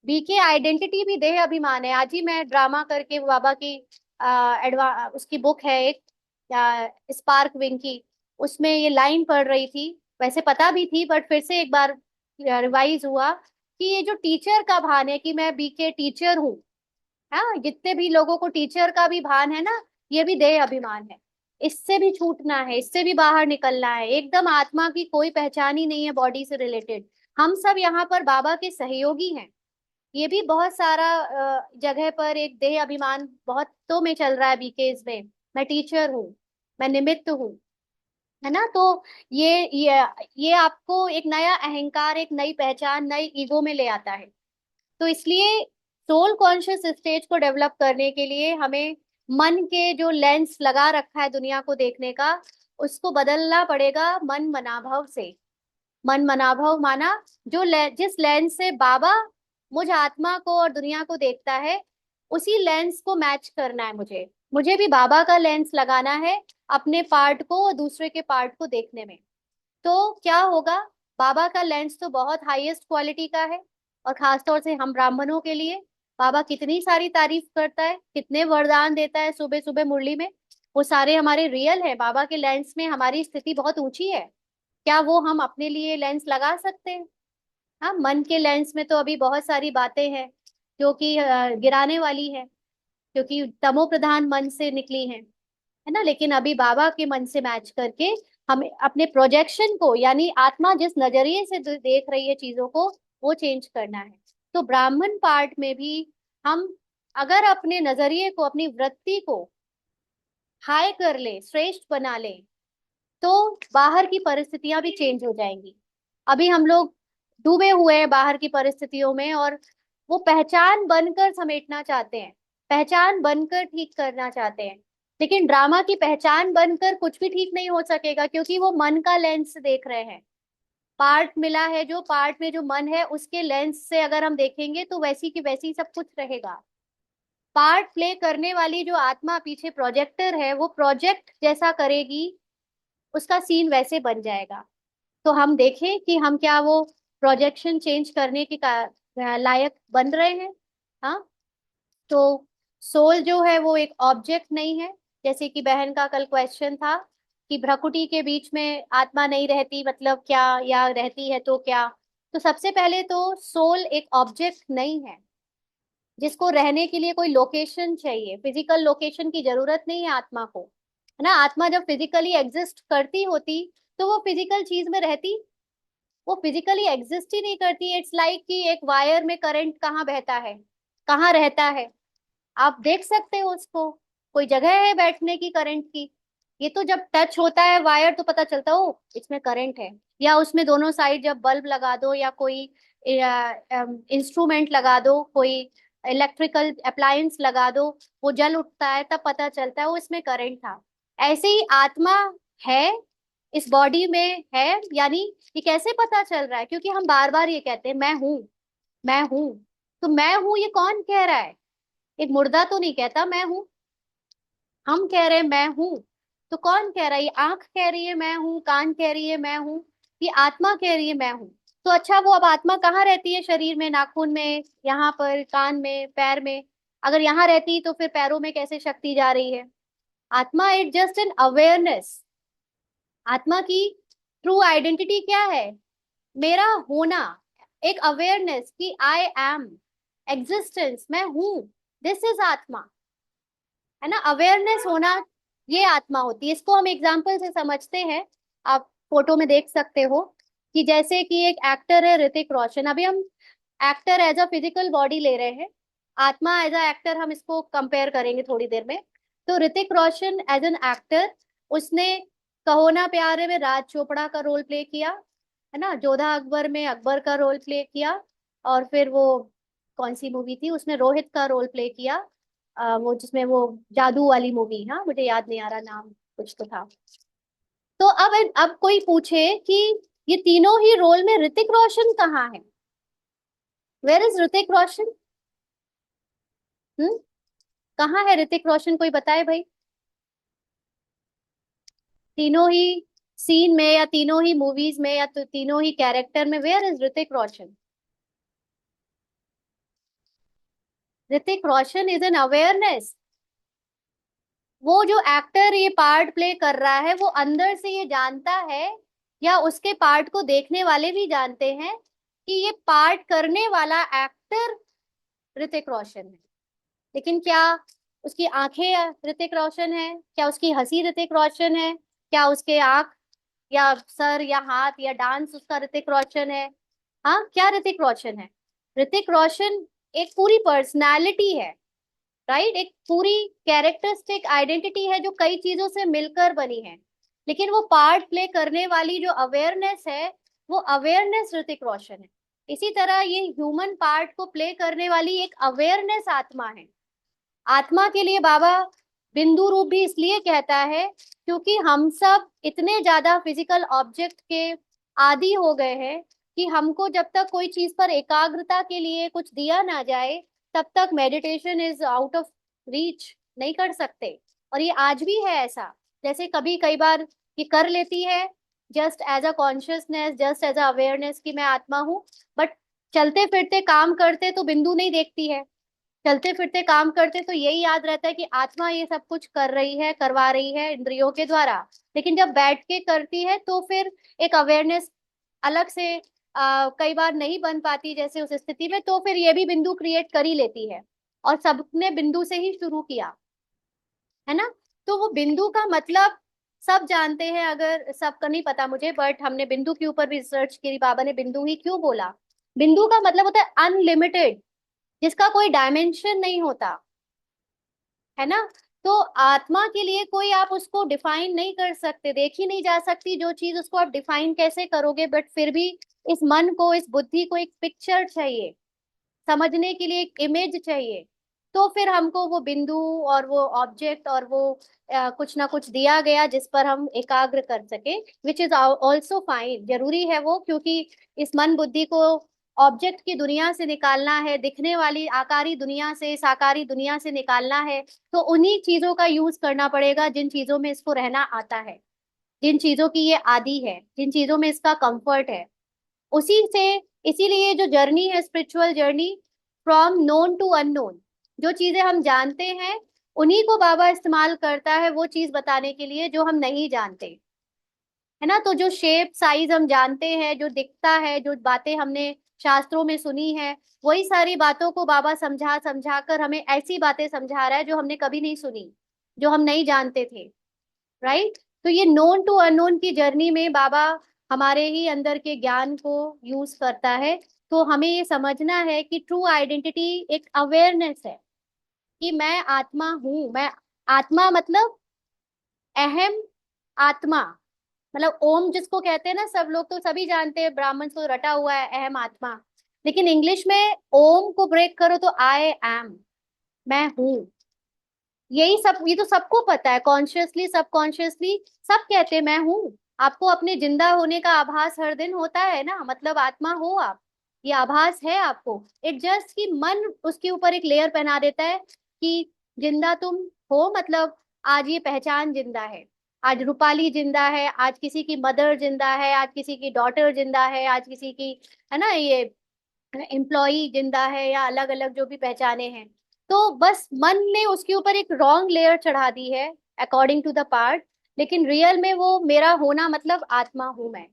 बीके आइडेंटिटी भी देह अभिमान है। आज ही मैं ड्रामा करके बाबा की उसकी बुक है एक, स्पार्क विंग की, उसमें ये लाइन पढ़ रही थी। वैसे पता भी थी बट फिर से एक बार रिवाइज हुआ कि ये जो टीचर का भान है कि मैं बीके टीचर हूँ, हाँ, जितने भी लोगों को टीचर का भी भान है ना, ये भी देह अभिमान है। इससे भी छूटना है, इससे भी बाहर निकलना है। एकदम आत्मा की कोई पहचान ही नहीं है बॉडी से रिलेटेड। हम सब यहाँ पर बाबा के सहयोगी हैं। ये भी बहुत सारा जगह पर एक देह अभिमान बहुत तो में चल रहा है बीकेज में, मैं टीचर हूँ, मैं निमित्त हूँ, है ना। तो ये आपको एक नया अहंकार, एक नई पहचान, नई ईगो में ले आता है। तो इसलिए सोल कॉन्शियस स्टेज को डेवलप करने के लिए हमें मन के जो लेंस लगा रखा है दुनिया को देखने का, उसको बदलना पड़ेगा मन मनाभव से। मन मनाभव माना जिस लेंस से बाबा मुझ आत्मा को और दुनिया को देखता है, उसी लेंस को मैच करना है मुझे। मुझे भी बाबा का लेंस लगाना है अपने पार्ट को और दूसरे के पार्ट को देखने में। तो क्या होगा, बाबा का लेंस तो बहुत हाईएस्ट क्वालिटी का है, और खासतौर से हम ब्राह्मणों के लिए बाबा कितनी सारी तारीफ करता है, कितने वरदान देता है सुबह सुबह मुरली में, वो सारे हमारे रियल है। बाबा के लेंस में हमारी स्थिति बहुत ऊंची है, क्या वो हम अपने लिए लेंस लगा सकते हैं? हाँ, मन के लेंस में तो अभी बहुत सारी बातें हैं जो कि गिराने वाली है, क्योंकि तमो प्रधान मन से निकली है ना। लेकिन अभी बाबा के मन से मैच करके हमें अपने प्रोजेक्शन को, यानी आत्मा जिस नजरिए से देख रही है चीजों को, वो चेंज करना है। तो ब्राह्मण पार्ट में भी हम अगर अपने नजरिए को, अपनी वृत्ति को हाई कर ले, श्रेष्ठ बना ले, तो बाहर की परिस्थितियां भी चेंज हो जाएंगी। अभी हम लोग डूबे हुए हैं बाहर की परिस्थितियों में, और वो पहचान बनकर समेटना चाहते हैं, पहचान बनकर ठीक करना चाहते हैं। लेकिन ड्रामा की पहचान बनकर कुछ भी ठीक नहीं हो सकेगा, क्योंकि वो मन का लेंस देख रहे हैं। पार्ट मिला है, जो पार्ट में जो मन है उसके लेंस से अगर हम देखेंगे तो वैसी की वैसी सब कुछ रहेगा। पार्ट प्ले करने वाली जो आत्मा पीछे प्रोजेक्टर है, वो प्रोजेक्ट जैसा करेगी, उसका सीन वैसे बन जाएगा। तो हम देखें कि हम क्या वो प्रोजेक्शन चेंज करने के लायक बन रहे हैं। हाँ, तो सोल जो है वो एक ऑब्जेक्ट नहीं है। जैसे कि बहन का कल क्वेश्चन था कि भ्रकुटी के बीच में आत्मा नहीं रहती मतलब क्या, या रहती है तो क्या। तो सबसे पहले तो सोल एक ऑब्जेक्ट नहीं है जिसको रहने के लिए कोई लोकेशन चाहिए, फिजिकल लोकेशन की जरूरत नहीं है आत्मा को, है ना। आत्मा जब फिजिकली एग्जिस्ट करती होती तो वो फिजिकल चीज में रहती, वो फिजिकली एग्जिस्ट ही नहीं करती। इट्स लाइक कि एक वायर में करंट कहाँ बहता है, कहाँ रहता है, आप देख सकते हो उसको, कोई जगह है बैठने की करंट की? ये तो जब टच होता है वायर तो पता चलता हो इसमें करंट है। या उसमें दोनों साइड जब बल्ब लगा दो या कोई इंस्ट्रूमेंट लगा दो, कोई इलेक्ट्रिकल अप्लायंस लगा दो, वो जल उठता है, तब पता चलता है वो इसमें करंट था। ऐसे ही आत्मा है, इस बॉडी में है, यानी ये कैसे पता चल रहा है? क्योंकि हम बार बार ये कहते हैं मैं हूं, मैं हूं। तो मैं हूं ये कौन कह रहा है? एक मुर्दा तो नहीं कहता मैं हूं, हम कह रहे हैं मैं हूं। तो कौन कह रहा है? ये आंख कह रही है मैं हूं, कान कह रही है मैं हूं, ये आत्मा कह रही है मैं हूं। तो अच्छा, वो अब आत्मा कहाँ रहती है शरीर में? नाखून में, यहाँ पर कान में, पैर में? अगर यहाँ रहती तो फिर पैरों में कैसे शक्ति जा रही है? आत्मा इट जस्ट एन अवेयरनेस। आत्मा की ट्रू आइडेंटिटी क्या है? मेरा होना, एक अवेयरनेस कि आई एम, एग्जिस्टेंस, मैं हूं, दिस इज आत्मा, है ना। अवेयरनेस होना, ये आत्मा होती है। इसको हम एग्जाम्पल से समझते हैं, आप फोटो में देख सकते हो कि जैसे कि एक एक्टर है ऋतिक रोशन। अभी हम actor as a physical body ले रहे हैं, आत्मा एज अ एक्टर हम इसको कंपेयर करेंगे थोड़ी देर में। तो Hrithik Roshan as an actor, उसने कहो ना प्यारे में राज चोपड़ा का रोल प्ले किया, है ना। जोधा अकबर में अकबर का रोल प्ले किया, और फिर वो कौन सी मूवी थी उसमें रोहित का रोल प्ले किया, वो जिसमें वो जादू वाली मूवी, हाँ मुझे याद नहीं आ रहा नाम, कुछ तो था। तो अब कोई पूछे कि ये तीनों ही रोल में ऋतिक रोशन कहाँ है? वेयर इज ऋतिक रोशन? हम्म, कहाँ है ऋतिक रोशन? कोई बताए भाई। तीनों ही सीन में या तीनों ही मूवीज में या तो तीनों ही कैरेक्टर में where is Hrithik Roshan? Hrithik Roshan is an awareness. वो जो एक्टर ये पार्ट प्ले कर रहा है, वो अंदर से ये जानता है, या उसके पार्ट को देखने वाले भी जानते हैं कि ये पार्ट करने वाला एक्टर ऋतिक रोशन है। लेकिन क्या उसकी आंखें ऋतिक रोशन है? क्या उसकी हंसी ऋतिक रोशन है? क्या उसके आंख या सर या हाथ या डांस उसका ऋतिक रोशन है? हाँ, क्या ऋतिक रोशन है? ऋतिक रोशन एक पूरी पर्सनालिटी है, राइट, एक पूरी कैरेक्टरिस्टिक आइडेंटिटी है जो कई चीजों से मिलकर बनी है। लेकिन वो पार्ट प्ले करने वाली जो अवेयरनेस है, वो अवेयरनेस ऋतिक रोशन है। इसी तरह ये ह्यूमन पार्ट को प्ले करने वाली एक अवेयरनेस आत्मा है। आत्मा के लिए बाबा बिंदु रूप भी इसलिए कहता है क्योंकि हम सब इतने ज्यादा फिजिकल ऑब्जेक्ट के आदी हो गए हैं कि हमको जब तक कोई चीज पर एकाग्रता के लिए कुछ दिया ना जाए, तब तक meditation is out of reach, नहीं कर सकते। और ये आज भी है ऐसा। जैसे कभी कई बार ये कर लेती है, just as a consciousness, just as a awareness कि मैं आत्मा हूँ, बट चलते फिरते काम करते तो बिंदु नहीं देखती है। चलते फिरते काम करते तो यही याद रहता है कि आत्मा ये सब कुछ कर रही है, करवा रही है इंद्रियों के द्वारा। लेकिन जब बैठ के करती है तो फिर एक अवेयरनेस अलग से कई बार नहीं बन पाती जैसे उस स्थिति में, तो फिर ये भी बिंदु क्रिएट कर ही लेती है। और सबने बिंदु से ही शुरू किया, है ना। तो वो बिंदु का मतलब सब जानते हैं, अगर सबका नहीं पता मुझे, बट हमने बिंदु के ऊपर भी रिसर्च की, बाबा ने बिंदु ही क्यों बोला। बिंदु का मतलब होता है अनलिमिटेड, जिसका कोई डायमेंशन नहीं होता, है ना। तो आत्मा के लिए कोई आप उसको डिफाइन नहीं कर सकते, देखी नहीं जा सकती जो चीज, उसको आप डिफाइन कैसे करोगे। बट फिर भी इस मन को, इस बुद्धि को एक पिक्चर चाहिए, समझने के लिए एक इमेज चाहिए। तो फिर हमको वो बिंदु और वो ऑब्जेक्ट और वो कुछ ना कुछ दिया गया जिस पर हम एकाग्र कर सके, विच इज ऑल्सो फाइन, जरूरी है वो, क्योंकि इस मन बुद्धि को ऑब्जेक्ट की दुनिया से निकालना है, दिखने वाली आकारी दुनिया से, साकारी दुनिया से निकालना है। तो उन्हीं चीजों का यूज करना पड़ेगा जिन चीजों में इसको रहना आता है, जिन चीजों की ये आदि है, जिन चीजों में इसका कंफर्ट है, उसी से। इसीलिए जो जर्नी है, spiritual journey, from known to unknown, जो चीजें हम जानते हैं उन्हीं को बाबा इस्तेमाल करता है वो चीज बताने के लिए जो हम नहीं जानते, है ना। तो जो शेप साइज हम जानते हैं, जो दिखता है, जो बातें हमने शास्त्रों में सुनी है, वही सारी बातों को बाबा समझा समझा कर हमें ऐसी बातें समझा रहा है जो हमने कभी नहीं सुनी, जो हम नहीं जानते थे, राइट। तो ये नोन टू अननोन की जर्नी में बाबा हमारे ही अंदर के ज्ञान को यूज करता है। तो हमें ये समझना है कि ट्रू आइडेंटिटी एक अवेयरनेस है कि मैं आत्मा हूं। मैं आत्मा मतलब अहम आत्मा, मतलब ओम जिसको कहते हैं ना, सब लोग तो सभी जानते हैं, ब्राह्मण को रटा हुआ है अहम आत्मा। लेकिन इंग्लिश में ओम को ब्रेक करो तो आई एम, मैं हूं। यही सब, ये तो सबको पता है, कॉन्शियसली सबकॉन्शियसली सब कहते हैं मैं हूँ। आपको अपने जिंदा होने का आभास हर दिन होता है ना, मतलब आत्मा हो आप, ये आभास है आपको। इट जस्ट कि मन उसके ऊपर एक लेयर पहना देता है कि जिंदा तुम हो, मतलब आज ये पहचान जिंदा है, आज रूपाली जिंदा है, आज किसी की मदर जिंदा है, आज किसी की डॉटर जिंदा है, आज किसी की, है ना, ये एम्प्लॉई जिंदा है, या अलग अलग जो भी पहचाने हैं। तो बस मन ने उसके ऊपर एक रॉन्ग लेयर चढ़ा दी है अकॉर्डिंग टू द पार्ट। लेकिन रियल में वो मेरा होना मतलब आत्मा हूं मैं।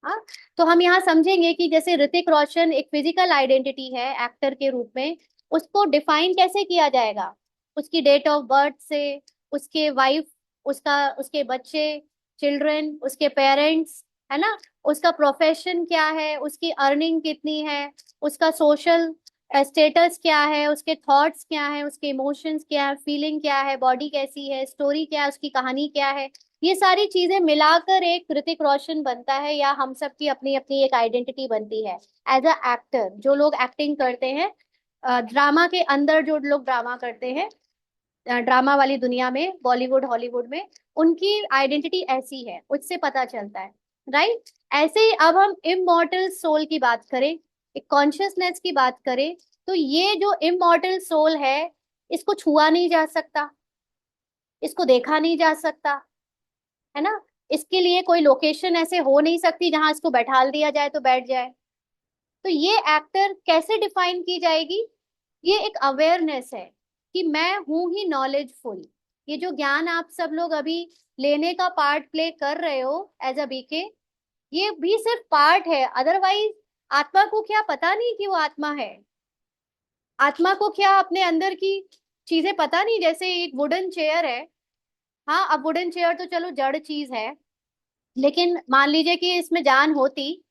हाँ। तो हम यहाँ समझेंगे कि जैसे ऋतिक रोशन एक फिजिकल आइडेंटिटी है एक्टर के रूप में, उसको डिफाइन कैसे किया जाएगा, उसकी डेट ऑफ बर्थ से, उसके वाइफ, उसका, उसके बच्चे, चिल्ड्रन, उसके पेरेंट्स, है ना, उसका प्रोफेशन क्या है, उसकी अर्निंग कितनी है, उसका सोशल स्टेटस क्या है, उसके थॉट्स क्या है, उसके इमोशंस क्या है, फीलिंग क्या है, बॉडी कैसी है, स्टोरी क्या है, उसकी कहानी क्या है। ये सारी चीजें मिलाकर एक ऋतिक रोशन बनता है, या हम सब की अपनी अपनी एक आइडेंटिटी बनती है एज अ एक्टर। जो लोग एक्टिंग करते हैं, ड्रामा के अंदर जो लोग ड्रामा करते हैं, ड्रामा वाली दुनिया में, बॉलीवुड हॉलीवुड में, उनकी आइडेंटिटी ऐसी है, उससे पता चलता है, राइट। ऐसे ही अब हम इमॉर्टल सोल की बात करें, एक कॉन्शियसनेस की बात करें, तो ये जो इमॉर्टल सोल है, इसको छुआ नहीं जा सकता, इसको देखा नहीं जा सकता, है ना। इसके लिए कोई लोकेशन ऐसे हो नहीं सकती जहां इसको बैठाल दिया जाए तो बैठ जाए। तो ये एक्टर कैसे डिफाइन की जाएगी, ये एक अवेयरनेस है कि मैं हूं ही नॉलेजफुल। ये जो ज्ञान आप सब लोग अभी लेने का पार्ट प्ले कर रहे हो एज अ बीके, ये भी सिर्फ पार्ट है। अदरवाइज आत्मा को क्या पता नहीं कि वो आत्मा है, आत्मा को क्या अपने अंदर की चीजें पता नहीं। जैसे एक वुडन चेयर है, हाँ, अब वुडन चेयर तो चलो जड़ चीज है, लेकिन मान लीजिए कि इसमें जान होती,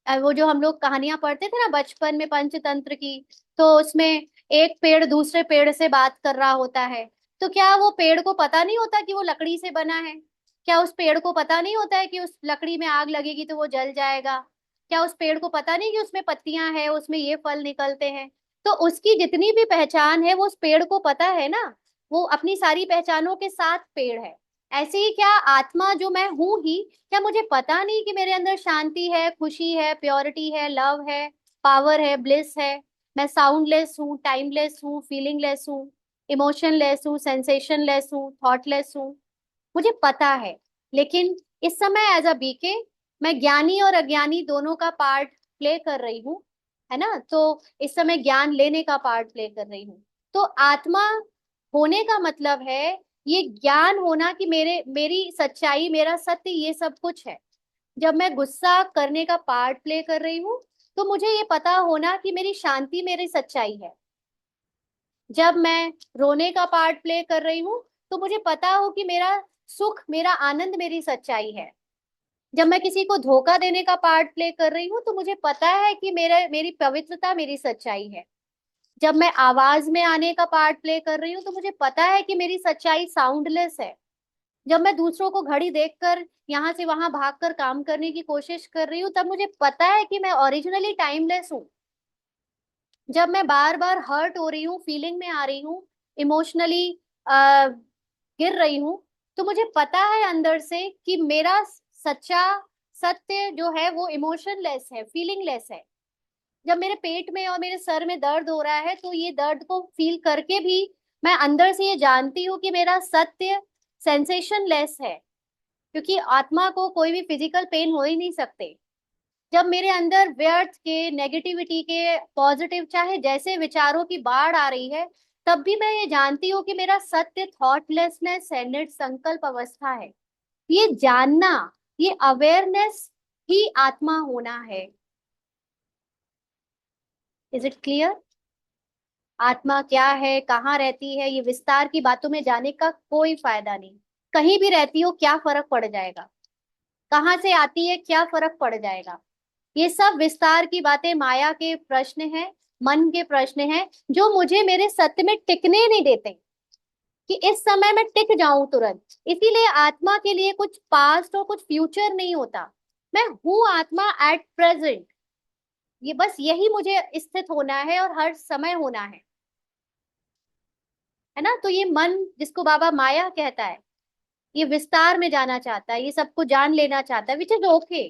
वो जो हम लोग कहानियां पढ़ते थे ना बचपन में पंचतंत्र की, तो उसमें एक पेड़ दूसरे पेड़ से बात कर रहा होता है, तो क्या वो पेड़ को पता नहीं होता कि वो लकड़ी से बना है? क्या उस पेड़ को पता नहीं होता है कि उस लकड़ी में आग लगेगी तो वो जल जाएगा? क्या उस पेड़ को पता नहीं कि उसमें पत्तियां हैं, उसमें ये फल निकलते हैं? तो उसकी जितनी भी पहचान है वो उस पेड़ को पता है ना। वो अपनी सारी पहचानों के साथ पेड़ है। ऐसे ही क्या आत्मा जो मैं हूं ही, क्या मुझे पता नहीं कि मेरे अंदर शांति है, खुशी है, प्योरिटी है, लव है, पावर है, ब्लिस है। मैं साउंडलेस हूँ, टाइमलेस हूँ, फीलिंगलेस हूँ, इमोशनलेस हूँ, सेंसेशनलेस हूँ, थॉटलेस हूँ। मुझे पता है। लेकिन इस समय एज अ बीके मैं ज्ञानी और अज्ञानी दोनों का पार्ट प्ले कर रही हूँ, है ना। तो इस समय ज्ञान लेने का पार्ट प्ले कर रही हूँ। तो आत्मा होने का मतलब है ये ज्ञान होना कि मेरी सच्चाई, मेरा सत्य, ये सब कुछ है। जब मैं गुस्सा करने का पार्ट प्ले कर रही हूँ, तो मुझे ये पता होना कि मेरी शांति मेरी सच्चाई है। जब मैं रोने का पार्ट प्ले कर रही हूँ, तो मुझे पता हो कि मेरा सुख, मेरा आनंद मेरी सच्चाई है। जब मैं किसी को धोखा देने का पार्ट प्ले कर रही हूँ, तो मुझे पता है कि मेरी पवित्रता मेरी सच्चाई है। जब मैं आवाज में आने का पार्ट प्ले कर रही हूँ, तो मुझे पता है कि मेरी सच्चाई साउंडलेस है। जब मैं दूसरों को घड़ी देखकर यहाँ से वहां भागकर काम करने की कोशिश कर रही हूँ, तब मुझे पता है कि मैं ओरिजिनली टाइमलेस हूँ। जब मैं बार बार हर्ट हो रही हूँ, फीलिंग में आ रही हूँ, इमोशनली गिर रही हूँ, तो मुझे पता है अंदर से कि मेरा सच्चा सत्य जो है वो इमोशनलेस है, फीलिंगलेस है। जब मेरे पेट में और मेरे सर में दर्द हो रहा है, तो ये दर्द को फील करके भी मैं अंदर से ये जानती हूँ कि मेरा सत्य सेंसेशनलेस है, क्योंकि आत्मा को कोई भी फिजिकल पेन हो ही नहीं सकते। जब मेरे अंदर व्यर्थ के, नेगेटिविटी के, पॉजिटिव चाहे जैसे विचारों की बाढ़ आ रही है, तब भी मैं ये जानती हूँ कि मेरा सत्य थॉटलेसनेस है, निर्संकल्प अवस्था है। ये जानना, ये अवेयरनेस ही आत्मा होना है। Is it clear? आत्मा क्या है, कहाँ रहती है, ये विस्तार की बातों में जाने का कोई फायदा नहीं। कहीं भी रहती हो क्या फर्क पड़ जाएगा, कहाँ से आती है क्या फर्क पड़ जाएगा। ये सब विस्तार की बातें माया के प्रश्न हैं, मन के प्रश्न हैं, जो मुझे मेरे सत्य में टिकने नहीं देते कि इस समय मैं टिक जाऊं तुरंत। इसीलिए आत्मा के लिए कुछ पास्ट और कुछ फ्यूचर नहीं होता। मैं हूं आत्मा एट प्रेजेंट। ये बस यही मुझे स्थित होना है और हर समय होना है ना। तो ये मन जिसको बाबा माया कहता है, ये विस्तार में जाना चाहता है, ये सबको जान लेना चाहता है, विच इज ओके।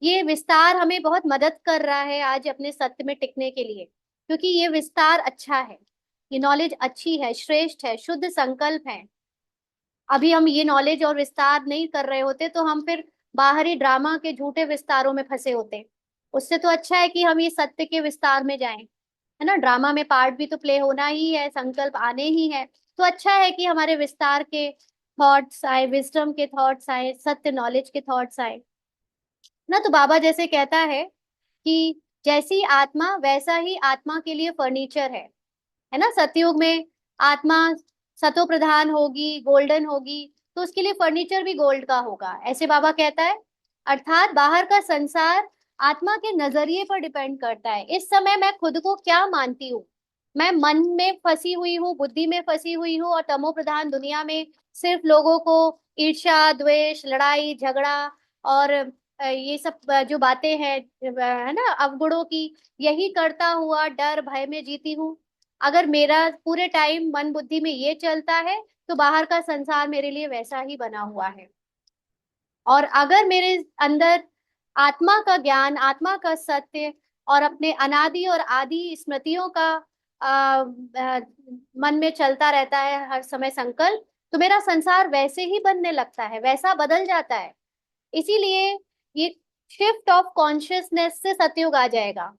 ये विस्तार हमें बहुत मदद कर रहा है आज अपने सत्य में टिकने के लिए, क्योंकि ये विस्तार अच्छा है, ये नॉलेज अच्छी है, श्रेष्ठ है, शुद्ध संकल्प है। अभी हम ये नॉलेज और विस्तार नहीं कर रहे होते तो हम फिर बाहरी ड्रामा के झूठे विस्तारों में फंसे होते। उससे तो अच्छा है कि हम ये सत्य के विस्तार में जाएं, है ना। ड्रामा में पार्ट भी तो प्ले होना ही है, संकल्प आने ही है। तो अच्छा है कि हमारे विस्तार के थॉट्स आए, विजडम के थॉट्स आए, सत्य नॉलेज के थॉट्स आए ना। तो बाबा जैसे कहता है कि जैसी आत्मा वैसा ही आत्मा के लिए फर्नीचर है ना। सतयुग में आत्मा सतो प्रधान होगी, गोल्डन होगी, तो उसके लिए फर्नीचर भी गोल्ड का होगा, ऐसे बाबा कहता है। अर्थात बाहर का संसार आत्मा के नजरिए पर डिपेंड करता है। इस समय मैं खुद को क्या मानती हूँ। मैं मन में फंसी हुई हूँ, बुद्धि में फंसी हुई हूँ, और तमो प्रधान दुनिया में सिर्फ लोगों को ईर्ष्या, द्वेष, लड़ाई झगड़ा और ये सब जो बातें हैं, है ना, अवगुणों की, यही करता हुआ डर भय में जीती हूँ। अगर मेरा पूरे टाइम मन बुद्धि में ये चलता है, तो बाहर का संसार मेरे लिए वैसा ही बना हुआ है। और अगर मेरे अंदर आत्मा का ज्ञान, आत्मा का सत्य और अपने अनादि और आदि स्मृतियों का मन में चलता रहता है हर समय संकल्प, तो मेरा संसार वैसे ही बनने लगता है, वैसा बदल जाता है। इसीलिए ये शिफ्ट ऑफ कॉन्शियसनेस से सतयुग आ जाएगा।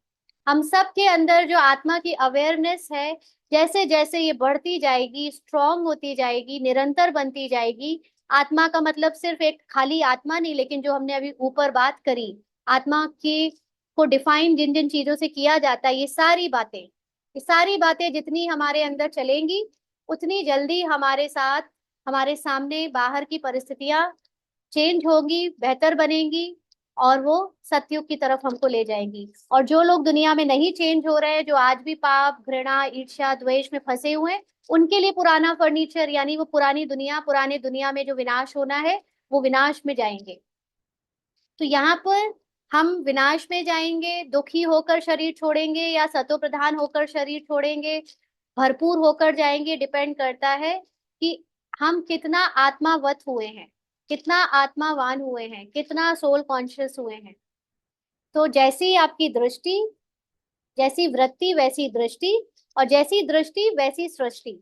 हम सब के अंदर जो आत्मा की अवेयरनेस है, जैसे जैसे ये बढ़ती जाएगी, स्ट्रांग होती जाएगी, निरंतर बनती जाएगी। आत्मा का मतलब सिर्फ एक खाली आत्मा नहीं, लेकिन जो हमने अभी ऊपर बात करी, आत्मा की को डिफाइन जिन जिन चीजों से किया जाता है, ये सारी बातें जितनी हमारे अंदर चलेंगी, उतनी जल्दी हमारे साथ, हमारे सामने बाहर की परिस्थितियां चेंज होगी, बेहतर बनेंगी, और वो सतयुग की तरफ हमको ले जाएंगी। और जो लोग दुनिया में नहीं चेंज हो रहे हैं, जो आज भी पाप, घृणा, ईर्ष्या, द्वेष में फंसे हुए हैं, उनके लिए पुराना फर्नीचर, यानी वो पुरानी दुनिया, पुराने दुनिया में जो विनाश होना है, वो विनाश में जाएंगे। तो यहाँ पर हम विनाश में जाएंगे, दुखी होकर शरीर छोड़ेंगे या सतो प्रधान होकर शरीर छोड़ेंगे, भरपूर होकर जाएंगे डिपेंड करता है कि हम कितना आत्मावत हुए हैं, कितना आत्मावान हुए हैं, कितना सोल कॉन्शियस हुए हैं। तो जैसी आपकी दृष्टि, जैसी वृत्ति वैसी दृष्टि, और जैसी दृष्टि वैसी सृष्टि।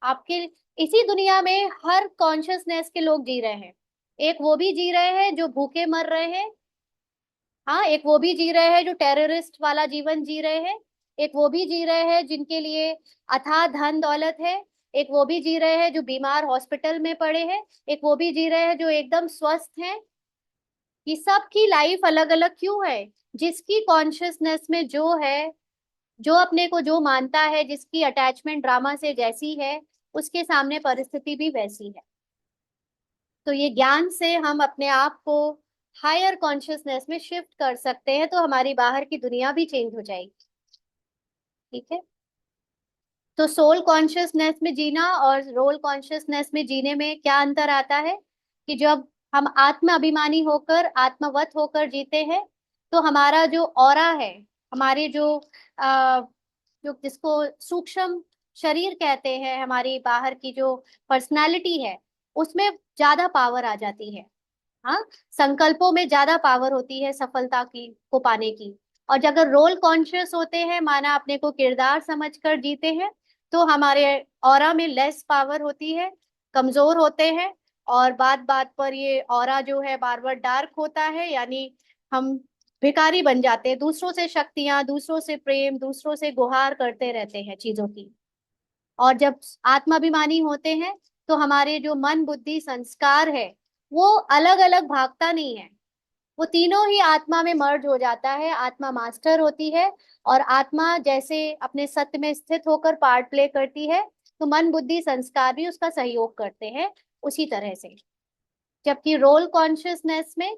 आपके इसी दुनिया में हर कॉन्शियसनेस के लोग जी रहे हैं। एक वो भी जी रहे हैं जो भूखे मर रहे हैं, हाँ, एक वो भी जी रहे हैं जो टेररिस्ट वाला जीवन जी रहे हैं, एक वो भी जी रहे हैं जिनके लिए अथाह धन दौलत है, एक वो भी जी रहे हैं जो बीमार हॉस्पिटल में पड़े हैं, एक वो भी जी रहे हैं जो एकदम स्वस्थ हैं। ये सब की लाइफ अलग अलग क्यों है? जिसकी कॉन्शियसनेस में जो है, जो अपने को जो मानता है, जिसकी अटैचमेंट ड्रामा से जैसी है, उसके सामने परिस्थिति भी वैसी है। तो ये ज्ञान से हम अपने आप को हायर कॉन्शियसनेस में शिफ्ट कर सकते हैं, तो हमारी बाहर की दुनिया भी चेंज हो जाएगी। ठीक है। तो सोल कॉन्शियसनेस में जीना और रोल कॉन्शियसनेस में जीने में क्या अंतर आता है? कि जब हम आत्म अभिमानी होकर, आत्मवत होकर जीते हैं, तो हमारा जो ऑरा है, हमारी आ, जो जिसको सूक्ष्म शरीर कहते हैं, हमारी बाहर की जो पर्सनालिटी है, उसमें ज्यादा पावर आ जाती है। हाँ, संकल्पों में ज्यादा पावर होती है सफलता की को पाने की। और जब अगर रोल कॉन्शियस होते हैं, माना अपने को किरदार समझकर जीते हैं, तो हमारे ऑरा में लेस पावर होती है, कमजोर होते हैं। और बात बात पर ये ऑरा जो है बार बार डार्क होता है, यानी हम भिखारी बन जाते हैं, दूसरों से शक्तियां, दूसरों से प्रेम, दूसरों से गुहार करते रहते हैं चीजों की। और जब आत्माभिमानी होते हैं, तो हमारे जो मन बुद्धि संस्कार है, वो अलग अलग भागता नहीं है, वो तीनों ही आत्मा में मर्ज हो जाता है, आत्मा मास्टर होती है। और आत्मा जैसे अपने सत्य में स्थित होकर पार्ट प्ले करती है, तो मन बुद्धि संस्कार भी उसका सहयोग करते हैं उसी तरह से। जबकि रोल कॉन्शियसनेस में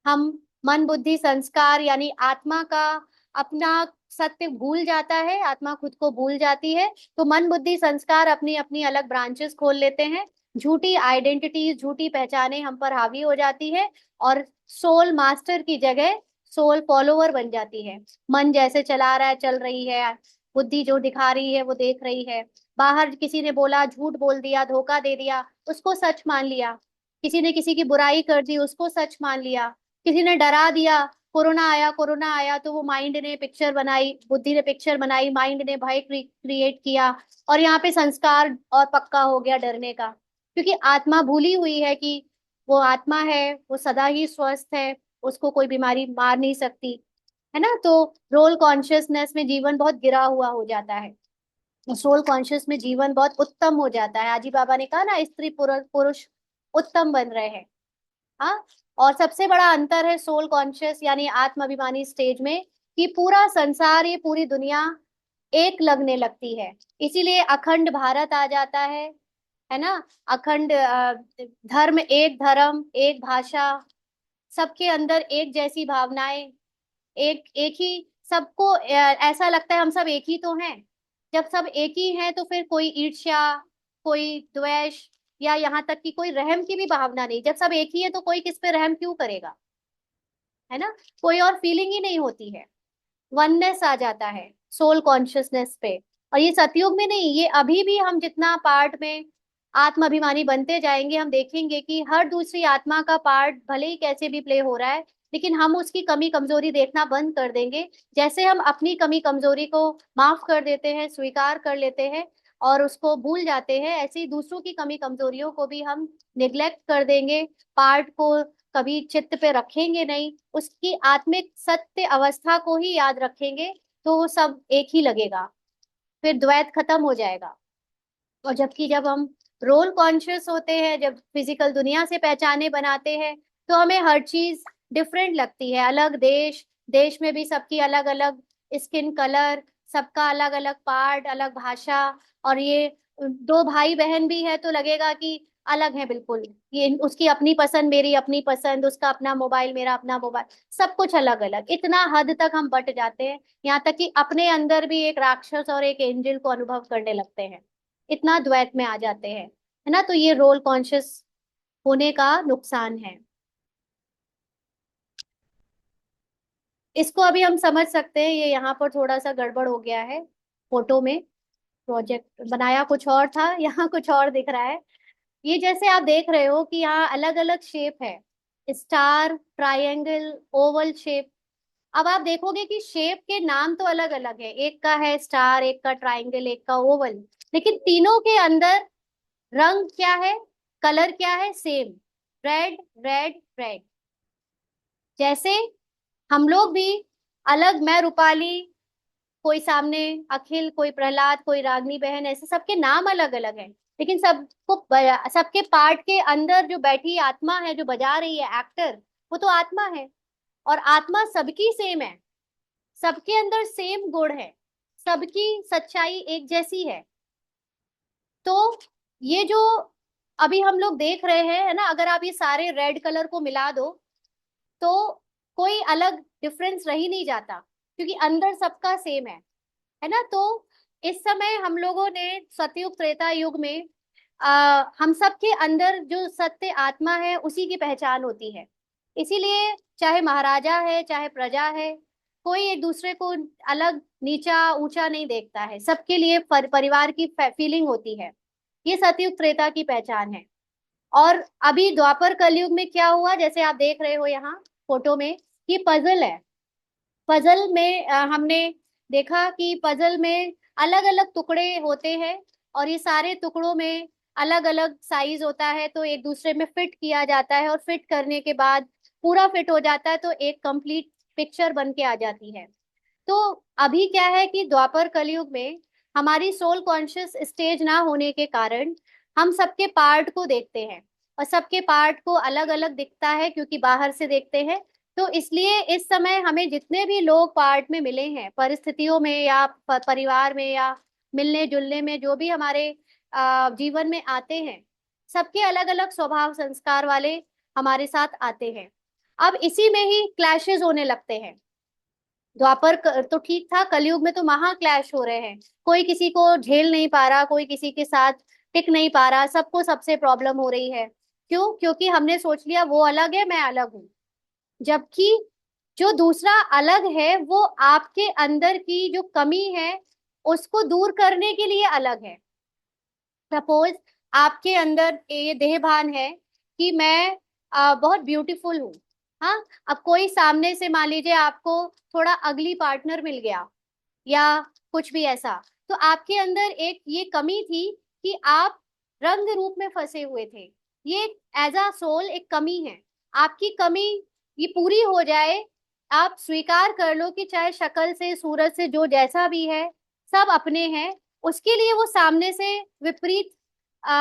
हम मन बुद्धि संस्कार यानी आत्मा का अपना सत्य भूल जाता है, आत्मा खुद को भूल जाती है, तो मन बुद्धि संस्कार अपनी अपनी अलग ब्रांचेस खोल लेते हैं, झूठी आइडेंटिटीज, झूठी पहचाने हम पर हावी हो जाती है, और सोल मास्टर की जगह सोल फॉलोवर बन जाती है। मन जैसे चला रहा है चल रही है, बुद्धि जो दिखा रही है वो देख रही है। बाहर किसी ने बोला, झूठ बोल दिया, धोखा दे दिया, उसको सच मान लिया। किसी ने किसी की बुराई कर दी, उसको सच मान लिया। किसी ने डरा दिया, कोरोना आया, कोरोना आया, तो वो माइंड ने पिक्चर बनाई, बुद्धि ने पिक्चर बनाई, माइंड ने भय क्रिएट किया, और यहाँ पे संस्कार और पक्का हो गया डरने का। क्योंकि आत्मा भूली हुई है कि वो आत्मा है, वो सदा ही स्वस्थ है, उसको कोई बीमारी मार नहीं सकती, है ना। तो रोल कॉन्शियसनेस में जीवन बहुत गिरा हुआ हो जाता है, सोल कॉन्शियस में जीवन बहुत उत्तम हो जाता है। आजी बाबा ने कहा ना, स्त्री पुरुष पुरुष उत्तम बन रहे हैं। हाँ। और सबसे बड़ा अंतर है सोल कॉन्शियस यानी आत्म अभिमानी स्टेज में, कि पूरा संसार, ये पूरी दुनिया एक लगने लगती है। इसीलिए अखंड भारत आ जाता है ना। अखंड धर्म, एक धर्म, एक भाषा, सबके अंदर एक जैसी भावनाएं, एक एक ही, सबको ऐसा लगता है हम सब एक ही तो हैं। जब सब एक ही हैं, तो फिर कोई ईर्ष्या, कोई द्वेष, या यहाँ तक कि कोई रहम की भी भावना नहीं। जब सब एक ही है तो कोई किस पे रहम क्यों करेगा, है ना। कोई और फीलिंग ही नहीं होती है, वननेस आ जाता है सोल कॉन्शियसनेस पे। और ये सतयुग में नहीं, ये अभी भी हम जितना पार्ट में आत्म अभिमानी बनते जाएंगे, हम देखेंगे कि हर दूसरी आत्मा का पार्ट भले ही कैसे भी प्ले हो रहा है, लेकिन हम उसकी कमी कमजोरी देखना बंद कर देंगे। जैसे हम अपनी कमी कमजोरी को माफ कर देते हैं, स्वीकार कर लेते हैं और उसको भूल जाते हैं, ऐसे ही दूसरों की कमी कमजोरियों को भी हम निग्लेक्ट कर देंगे, पार्ट को कभी चित्त पे रखेंगे नहीं, उसकी आत्मिक सत्य अवस्था को ही याद रखेंगे, तो वो सब एक ही लगेगा, फिर द्वैत खत्म हो जाएगा। और जबकि जब हम रोल कॉन्शियस होते हैं, जब फिजिकल दुनिया से पहचाने बनाते हैं, तो हमें हर चीज डिफरेंट लगती है। अलग देश, देश में भी सबकी अलग अलग स्किन कलर, सबका अलग अलग पार्ट, अलग भाषा। और ये दो भाई बहन भी है तो लगेगा कि अलग है बिल्कुल, ये उसकी अपनी पसंद, मेरी अपनी पसंद, उसका अपना मोबाइल, मेरा अपना मोबाइल, सब कुछ अलग अलग। इतना हद तक हम बट जाते हैं, यहाँ तक कि अपने अंदर भी एक राक्षस और एक एंजल को अनुभव करने लगते हैं, इतना द्वैत में आ जाते हैं, है ना। तो ये रोल कॉन्शियस होने का नुकसान है। इसको अभी हम समझ सकते हैं, ये यहाँ पर थोड़ा सा गड़बड़ हो गया है फोटो में। प्रोजेक्ट बनाया कुछ और था, यहाँ कुछ और दिख रहा है। ये जैसे आप देख रहे हो कि यहाँ अलग अलग शेप है, स्टार, ट्रायंगल, ओवल शेप। अब आप देखोगे कि शेप के नाम तो अलग अलग है, एक का है स्टार, एक का ट्रायंगल, एक का ओवल, लेकिन तीनों के अंदर रंग क्या है, कलर क्या है, सेम, रेड रेड रेड। जैसे हम लोग भी अलग, मैं रूपाली, कोई सामने अखिल, कोई प्रहलाद, कोई रागनी बहन, ऐसे सबके नाम अलग अलग हैं, लेकिन सबके पार्ट के अंदर जो बैठी आत्मा है, जो बजा रही है एक्टर, वो तो आत्मा है। और आत्मा सबकी सेम है, सबके अंदर सेम गुण है, सबकी सच्चाई एक जैसी है। तो ये जो अभी हम लोग देख रहे हैं, है ना, अगर आप ये सारे रेड कलर को मिला दो तो कोई अलग डिफरेंस रह ही नहीं जाता, क्योंकि अंदर सबका सेम है ना। तो इस समय हम लोगों ने सतयुग त्रेता युग में हम सब के अंदर जो सत्य आत्मा है उसी की पहचान होती है। इसीलिए चाहे महाराजा है चाहे प्रजा है, कोई एक दूसरे को अलग नीचा ऊंचा नहीं देखता है, सबके लिए परिवार की फीलिंग होती है। ये सतयुग त्रेता की पहचान है। और अभी द्वापर कलयुग में क्या हुआ, जैसे आप देख रहे हो यहाँ फोटो में, ये पजल है। पजल में हमने देखा कि पजल में अलग अलग टुकड़े होते हैं, और ये सारे टुकड़ों में अलग अलग साइज होता है, तो एक दूसरे में फिट किया जाता है, और फिट करने के बाद पूरा फिट हो जाता है, तो एक कंप्लीट पिक्चर बन के आ जाती है। तो अभी क्या है कि द्वापर कलयुग में हमारी सोल कॉन्शियस स्टेज ना होने के कारण हम सबके पार्ट को देखते हैं, और सबके पार्ट को अलग अलग दिखता है क्योंकि बाहर से देखते हैं। तो इसलिए इस समय हमें जितने भी लोग पार्ट में मिले हैं, परिस्थितियों में या परिवार में या मिलने जुलने में, जो भी हमारे जीवन में आते हैं, सबके अलग अलग स्वभाव संस्कार वाले हमारे साथ आते हैं। अब इसी में ही क्लैशेस होने लगते हैं। तो ठीक था, कलयुग में तो महा क्लैश हो रहे हैं, कोई किसी को झेल नहीं पा रहा, कोई किसी के साथ टिक नहीं पा रहा, सबको सबसे प्रॉब्लम हो रही है। क्यों? क्योंकि हमने सोच लिया वो अलग है, मैं अलग हूँ। जबकि जो दूसरा अलग है वो आपके अंदर की जो कमी है उसको दूर करने के लिए अलग है। सपोज आपके अंदर ये देह भान है कि मैं बहुत ब्यूटीफुल हूँ, हाँ। अब कोई सामने से मान लीजिए आपको थोड़ा अगली पार्टनर मिल गया या कुछ भी ऐसा, तो आपके अंदर एक ये कमी थी कि आप रंग रूप में फंसे हुए थे। ये एज अ सोल एक कमी है। आपकी कमी ये पूरी हो जाए, आप स्वीकार कर लो कि चाहे शक्ल से, सूरत से, जो जैसा भी है, सब अपने हैं। उसके लिए वो सामने से विपरीत आ,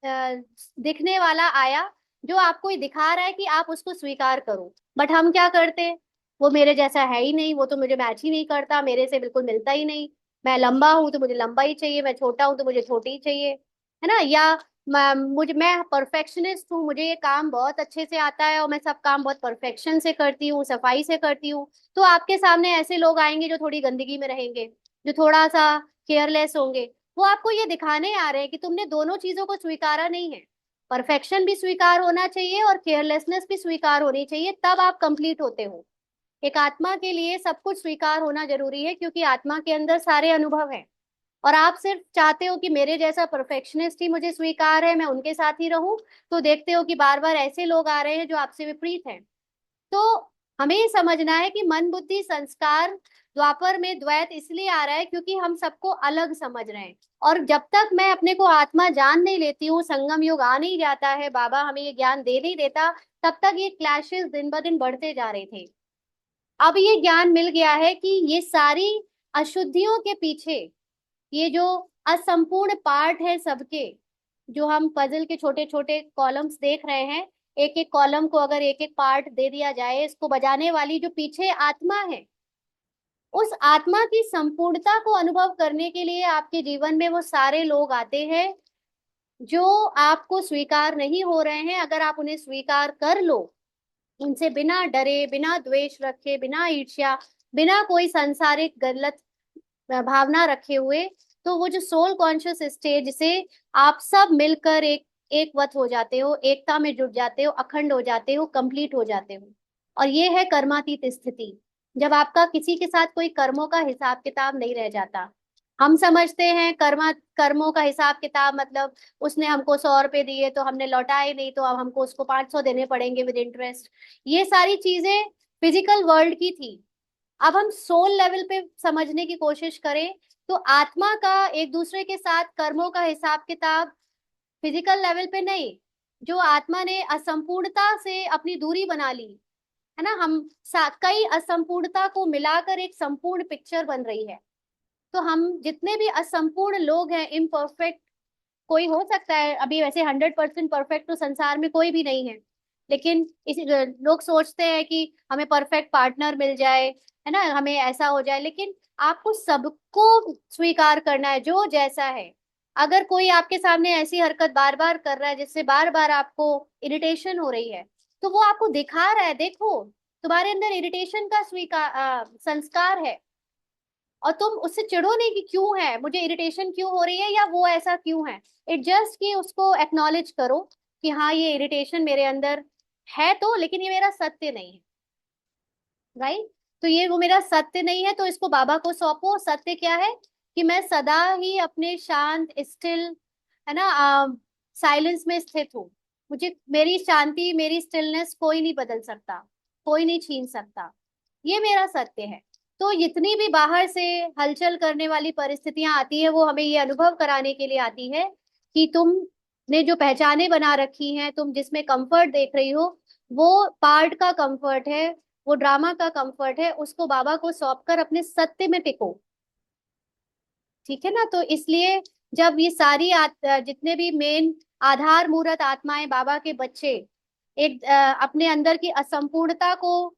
आ, दिखने वाला आया, जो आपको ये दिखा रहा है कि आप उसको स्वीकार करो। बट हम क्या करते हैं, वो मेरे जैसा है ही नहीं, वो तो मुझे मैच ही नहीं करता, मेरे से बिल्कुल मिलता ही नहीं। मैं लंबा हूं तो मुझे लंबा ही चाहिए, मैं छोटा हूं तो मुझे छोटी ही चाहिए, है ना। या मैं परफेक्शनिस्ट हूँ, मुझे ये काम बहुत अच्छे से आता है और मैं सब काम बहुत परफेक्शन से करती हूँ, सफाई से करती हूँ। तो आपके सामने ऐसे लोग आएंगे जो थोड़ी गंदगी में रहेंगे, जो थोड़ा सा केयरलेस होंगे। वो आपको ये दिखाने आ रहे हैं कि तुमने दोनों चीजों को स्वीकारा नहीं है। परफेक्शन भी स्वीकार होना चाहिए और केयरलेसनेस भी स्वीकार होनी चाहिए, तब आप कंप्लीट होते हो। एक आत्मा के लिए सब कुछ स्वीकार होना जरूरी है, क्योंकि आत्मा के अंदर सारे अनुभव हैं। और आप सिर्फ चाहते हो कि मेरे जैसा परफेक्शनिस्ट ही मुझे स्वीकार है, मैं उनके साथ ही रहूं, तो देखते हो कि बार बार ऐसे लोग आ रहे हैं जो आपसे विपरीत हैं। तो हमें ये समझना है कि मन बुद्धि संस्कार द्वापर में द्वैत इसलिए आ रहा है क्योंकि हम सबको अलग समझ रहे हैं। और जब तक मैं अपने को आत्मा जान नहीं लेती हूँ, संगम युग आ नहीं जाता है, बाबा हमें ये ज्ञान दे नहीं देता, तब तक ये क्लैशेस दिन ब दिन बढ़ते जा रहे थे। अब ये ज्ञान मिल गया है कि ये सारी अशुद्धियों के पीछे, ये जो असंपूर्ण पार्ट है सबके, जो हम पजल के छोटे छोटे कॉलम्स देख रहे हैं, एक एक कॉलम को अगर एक एक पार्ट दे दिया जाए, इसको बजाने वाली जो पीछे आत्मा है, उस आत्मा की संपूर्णता को अनुभव करने के लिए आपके जीवन में वो सारे लोग आते हैं जो आपको स्वीकार नहीं हो रहे हैं। अगर आप उन्हें स्वीकार कर लो, उनसे बिना डरे, बिना द्वेष रखे, बिना ईर्ष्या, बिना कोई सांसारिक गलत भावना रखे हुए, तो वो जो सोल कॉन्शियस स्टेज से आप सब मिलकर एक एक वत हो जाते हो, एकता में जुट जाते हो, अखंड हो जाते हो, कंप्लीट हो जाते हो। और ये है कर्मातीत स्थिति, जब आपका किसी के साथ कोई कर्मों का हिसाब किताब नहीं रह जाता। हम समझते हैं कर्मों का हिसाब किताब, मतलब उसने हमको 100 रुपए दिए तो हमने लौटाए नहीं, तो अब हमको उसको 500 देने पड़ेंगे विद इंटरेस्ट। ये सारी चीजें फिजिकल वर्ल्ड की थी। अब हम सोल लेवल पे समझने की कोशिश करें तो आत्मा का एक दूसरे के साथ कर्मों का हिसाब किताब फिजिकल लेवल पे नहीं। जो आत्मा ने असंपूर्णता से अपनी दूरी बना ली है ना, कई असंपूर्णता को मिलाकर एक संपूर्ण पिक्चर बन रही है। तो हम जितने भी असंपूर्ण लोग हैं, इम्परफेक्ट, कोई हो सकता है अभी, वैसे 100% परफेक्ट तो संसार में कोई भी नहीं है, लेकिन इस लोग सोचते हैं कि हमें परफेक्ट पार्टनर मिल जाए, है ना, हमें ऐसा हो जाए, लेकिन आपको सबको स्वीकार करना है जो जैसा है। अगर कोई आपके सामने ऐसी हरकत बार बार कर रहा है जिससे बार बार आपको इरिटेशन हो रही है, तो वो आपको दिखा रहा है, देखो तुम्हारे अंदर इरिटेशन का संस्कार है, और तुम उससे चिढ़ो नहीं कि क्यों है, मुझे इरिटेशन क्यों हो रही है, या वो ऐसा क्यों है। इट जस्ट कि उसको एक्नॉलेज करो कि हाँ ये इरिटेशन मेरे अंदर है, तो लेकिन ये मेरा सत्य नहीं है। राइट। तो ये वो मेरा सत्य नहीं है, तो इसको बाबा को सौंपो। सत्य क्या है कि मैं सदा ही अपने शांत स्टिल, है ना, साइलेंस में स्थित हूँ। मुझे मेरी शांति, मेरी स्टिलनेस कोई नहीं बदल सकता, कोई नहीं छीन सकता। ये मेरा सत्य है। तो जितनी भी बाहर से हलचल करने वाली परिस्थितियां आती है, वो हमें ये अनुभव कराने के लिए आती है कि तुमने जो पहचाने बना रखी हैं, तुम जिसमें कंफर्ट देख रही हो, वो पार्ट का कंफर्ट है, वो ड्रामा का कंफर्ट है। उसको बाबा को सौंप कर अपने सत्य में टिको। ठीक है ना। तो इसलिए जब ये सारी जितने भी मेन आधार मूर्त आत्माएं, बाबा के बच्चे, एक अपने अंदर की असंपूर्णता को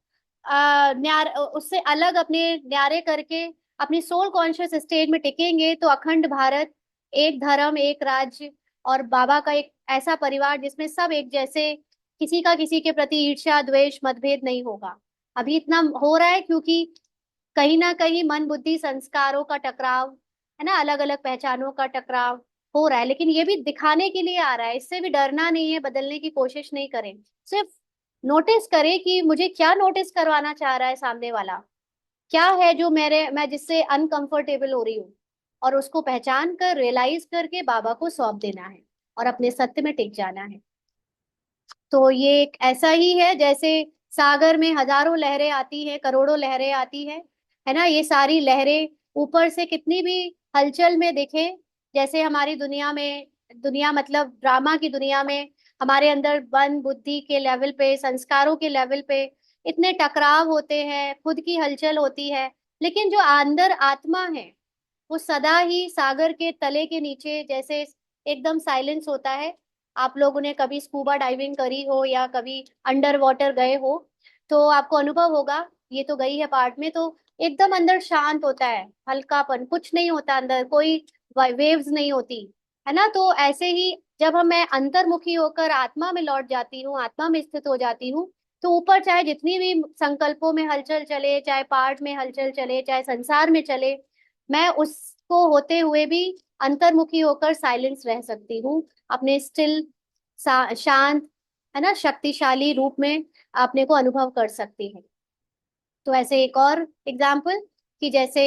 उससे अलग अपने न्यारे करके अपनी सोल कॉन्शियस स्टेज में टिकेंगे, तो अखंड भारत, एक धर्म, एक राज्य, और बाबा का एक ऐसा परिवार जिसमें सब एक जैसे, किसी का किसी के प्रति ईर्ष्या द्वेष मतभेद नहीं होगा। अभी इतना हो रहा है क्योंकि कहीं ना कहीं मन बुद्धि संस्कारों का टकराव, है ना, अलग अलग पहचानों का टकराव हो रहा है, लेकिन ये भी दिखाने के लिए आ रहा है। इससे भी डरना नहीं है, बदलने की कोशिश नहीं करें। सिर्फ नोटिस करें कि मुझे क्या नोटिस करवाना चाह रहा है सामने वाला, क्या है जो मैं जिससे अनकंफर्टेबल हो रही हूँ, और उसको पहचान कर रियलाइज करके बाबा को सौंप देना है और अपने सत्य में टिक जाना है। तो ये एक ऐसा ही है जैसे सागर में हजारों लहरें आती हैं, करोड़ों लहरें आती हैं, है ना। ये सारी लहरें ऊपर से कितनी भी हलचल में दिखे, जैसे हमारी दुनिया में, दुनिया मतलब ड्रामा की दुनिया में, हमारे अंदर मन बुद्धि के लेवल पे, संस्कारों के लेवल पे इतने टकराव होते हैं, खुद की हलचल होती है, लेकिन जो अंदर आत्मा है वो सदा ही सागर के तले के नीचे जैसे एकदम साइलेंस होता है। आप लोगों ने कभी स्कूबा डाइविंग करी हो या कभी अंडर वाटर गए हो, तो आपको अनुभव होगा, ये तो गई है पार्ट में, तो एकदम अंदर शांत होता है, हल्कापन, कुछ नहीं होता अंदर, कोई वेव्स नहीं होती, है ना। तो ऐसे ही जब मैं अंतर्मुखी होकर आत्मा में लौट जाती हूँ, आत्मा में स्थित हो जाती हूँ, तो ऊपर चाहे जितनी भी संकल्पों में हलचल चले, चाहे पार्ट में हलचल चले, चाहे संसार में चले, मैं उसको होते हुए भी अंतर्मुखी होकर साइलेंस रह सकती हूँ, अपने स्टिल, शांत, है ना, शक्तिशाली रूप में अपने को अनुभव कर सकती है। तो ऐसे एक और एग्जाम्पल कि जैसे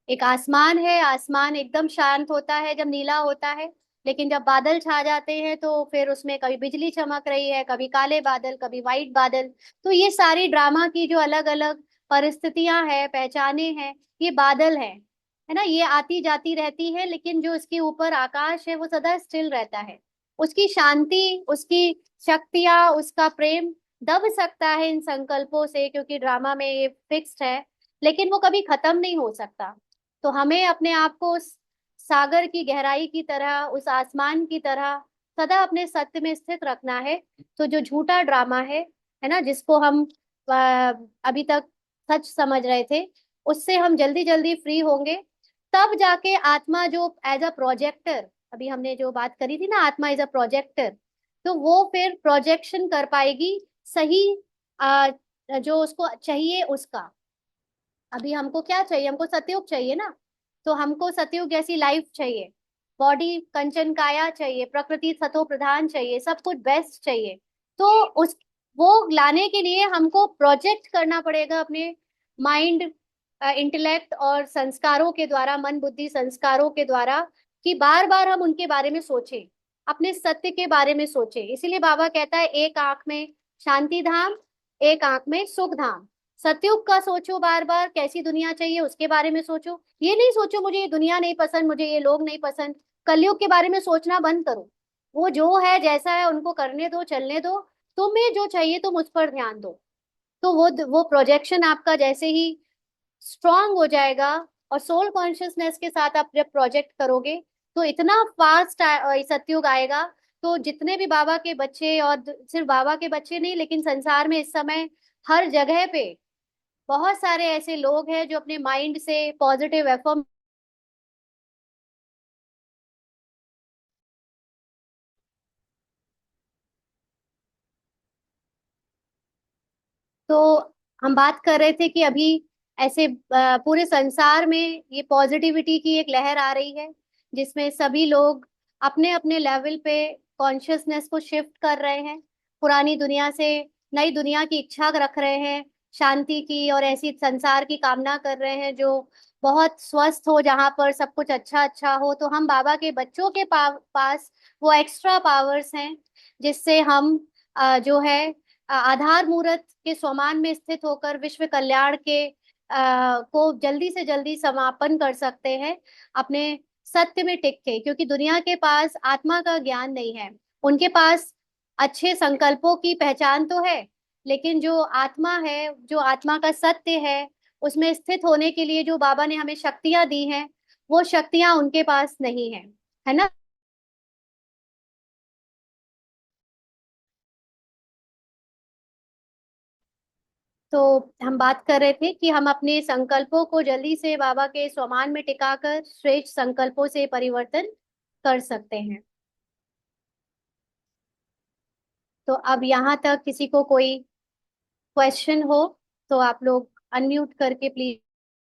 एक आसमान है, आसमान एकदम शांत होता है जब नीला होता है, लेकिन जब बादल छा जाते हैं तो फिर उसमें कभी बिजली चमक रही है, कभी काले बादल, कभी वाइट बादल। तो ये सारी ड्रामा की जो अलग अलग परिस्थितियां हैं, पहचाने हैं, ये बादल है ना, ये आती जाती रहती है, लेकिन जो इसके ऊपर आकाश है वो सदा स्टिल रहता है। उसकी शांति, उसकी शक्तियां, उसका प्रेम दब सकता है इन संकल्पों से, क्योंकि ड्रामा में ये फिक्स्ड है, लेकिन वो कभी खत्म नहीं हो सकता। तो हमें अपने आप को उस सागर की गहराई की तरह, उस आसमान की तरह सदा अपने सत्य में स्थित रखना है। तो जो झूठा ड्रामा है ना, जिसको हम अ, अभी तक सच समझ रहे थे, उससे हम जल्दी जल्दी फ्री होंगे। तब जाके आत्मा जो एज अ प्रोजेक्टर, अभी हमने जो बात करी थी ना, आत्मा एज अ प्रोजेक्टर, तो वो फिर प्रोजेक्शन कर पाएगी सही, आ, जो उसको चाहिए उसका। अभी हमको क्या चाहिए, हमको सतयुग चाहिए ना, तो हमको सतयुग जैसी लाइफ चाहिए, बॉडी कंचन काया चाहिए, प्रकृति सतो प्रधान चाहिए, सब कुछ बेस्ट चाहिए। तो उस वो लाने के लिए हमको प्रोजेक्ट करना पड़ेगा अपने माइंड इंटेलेक्ट और संस्कारों के द्वारा, मन बुद्धि संस्कारों के द्वारा, कि बार बार हम उनके बारे में सोचें, अपने सत्य के बारे में सोचें। इसीलिए बाबा कहता है एक आंख में शांति धाम, एक आंख में सुख धाम। सतयुग का सोचो, बार बार कैसी दुनिया चाहिए उसके बारे में सोचो। ये नहीं सोचो मुझे ये दुनिया नहीं पसंद, मुझे ये लोग नहीं पसंद। कलयुग के बारे में सोचना बंद करो। वो जो है जैसा है उनको करने दो, चलने दो। तुम्हें जो चाहिए तुम उस पर ध्यान दो। तो वो प्रोजेक्शन आपका जैसे ही स्ट्रांग हो जाएगा, और सोल कॉन्शियसनेस के साथ आप जब प्रोजेक्ट करोगे, तो इतना फास्ट सतयुग आएगा। तो जितने भी बाबा के बच्चे, और सिर्फ बाबा के बच्चे नहीं, लेकिन संसार में इस समय हर जगह पे बहुत सारे ऐसे लोग हैं जो अपने माइंड से पॉजिटिव एफर्म। तो हम बात कर रहे थे कि अभी ऐसे पूरे संसार में ये पॉजिटिविटी की एक लहर आ रही है, जिसमें सभी लोग अपने अपने लेवल पे कॉन्शियसनेस को शिफ्ट कर रहे हैं। पुरानी दुनिया से नई दुनिया की इच्छा रख रहे हैं, शांति की और ऐसी संसार की कामना कर रहे हैं जो बहुत स्वस्थ हो, जहाँ पर सब कुछ अच्छा अच्छा हो। तो हम बाबा के बच्चों के पास वो एक्स्ट्रा पावर्स हैं, जिससे हम जो है आधार मूर्त के स्वमान में स्थित होकर विश्व कल्याण के को जल्दी से जल्दी समापन कर सकते हैं, अपने सत्य में टिक के। क्योंकि दुनिया के पास आत्मा का ज्ञान नहीं है। उनके पास अच्छे संकल्पों की पहचान तो है, लेकिन जो आत्मा है, जो आत्मा का सत्य है, उसमें स्थित होने के लिए जो बाबा ने हमें शक्तियां दी हैं, वो शक्तियां उनके पास नहीं है, है ना। तो हम बात कर रहे थे कि हम अपने संकल्पों को जल्दी से बाबा के स्वमान में टिकाकर श्रेष्ठ संकल्पों से परिवर्तन कर सकते हैं। तो अब यहाँ तक किसी को कोई क्वेश्चन हो तो आप लोग अनम्यूट करके प्लीज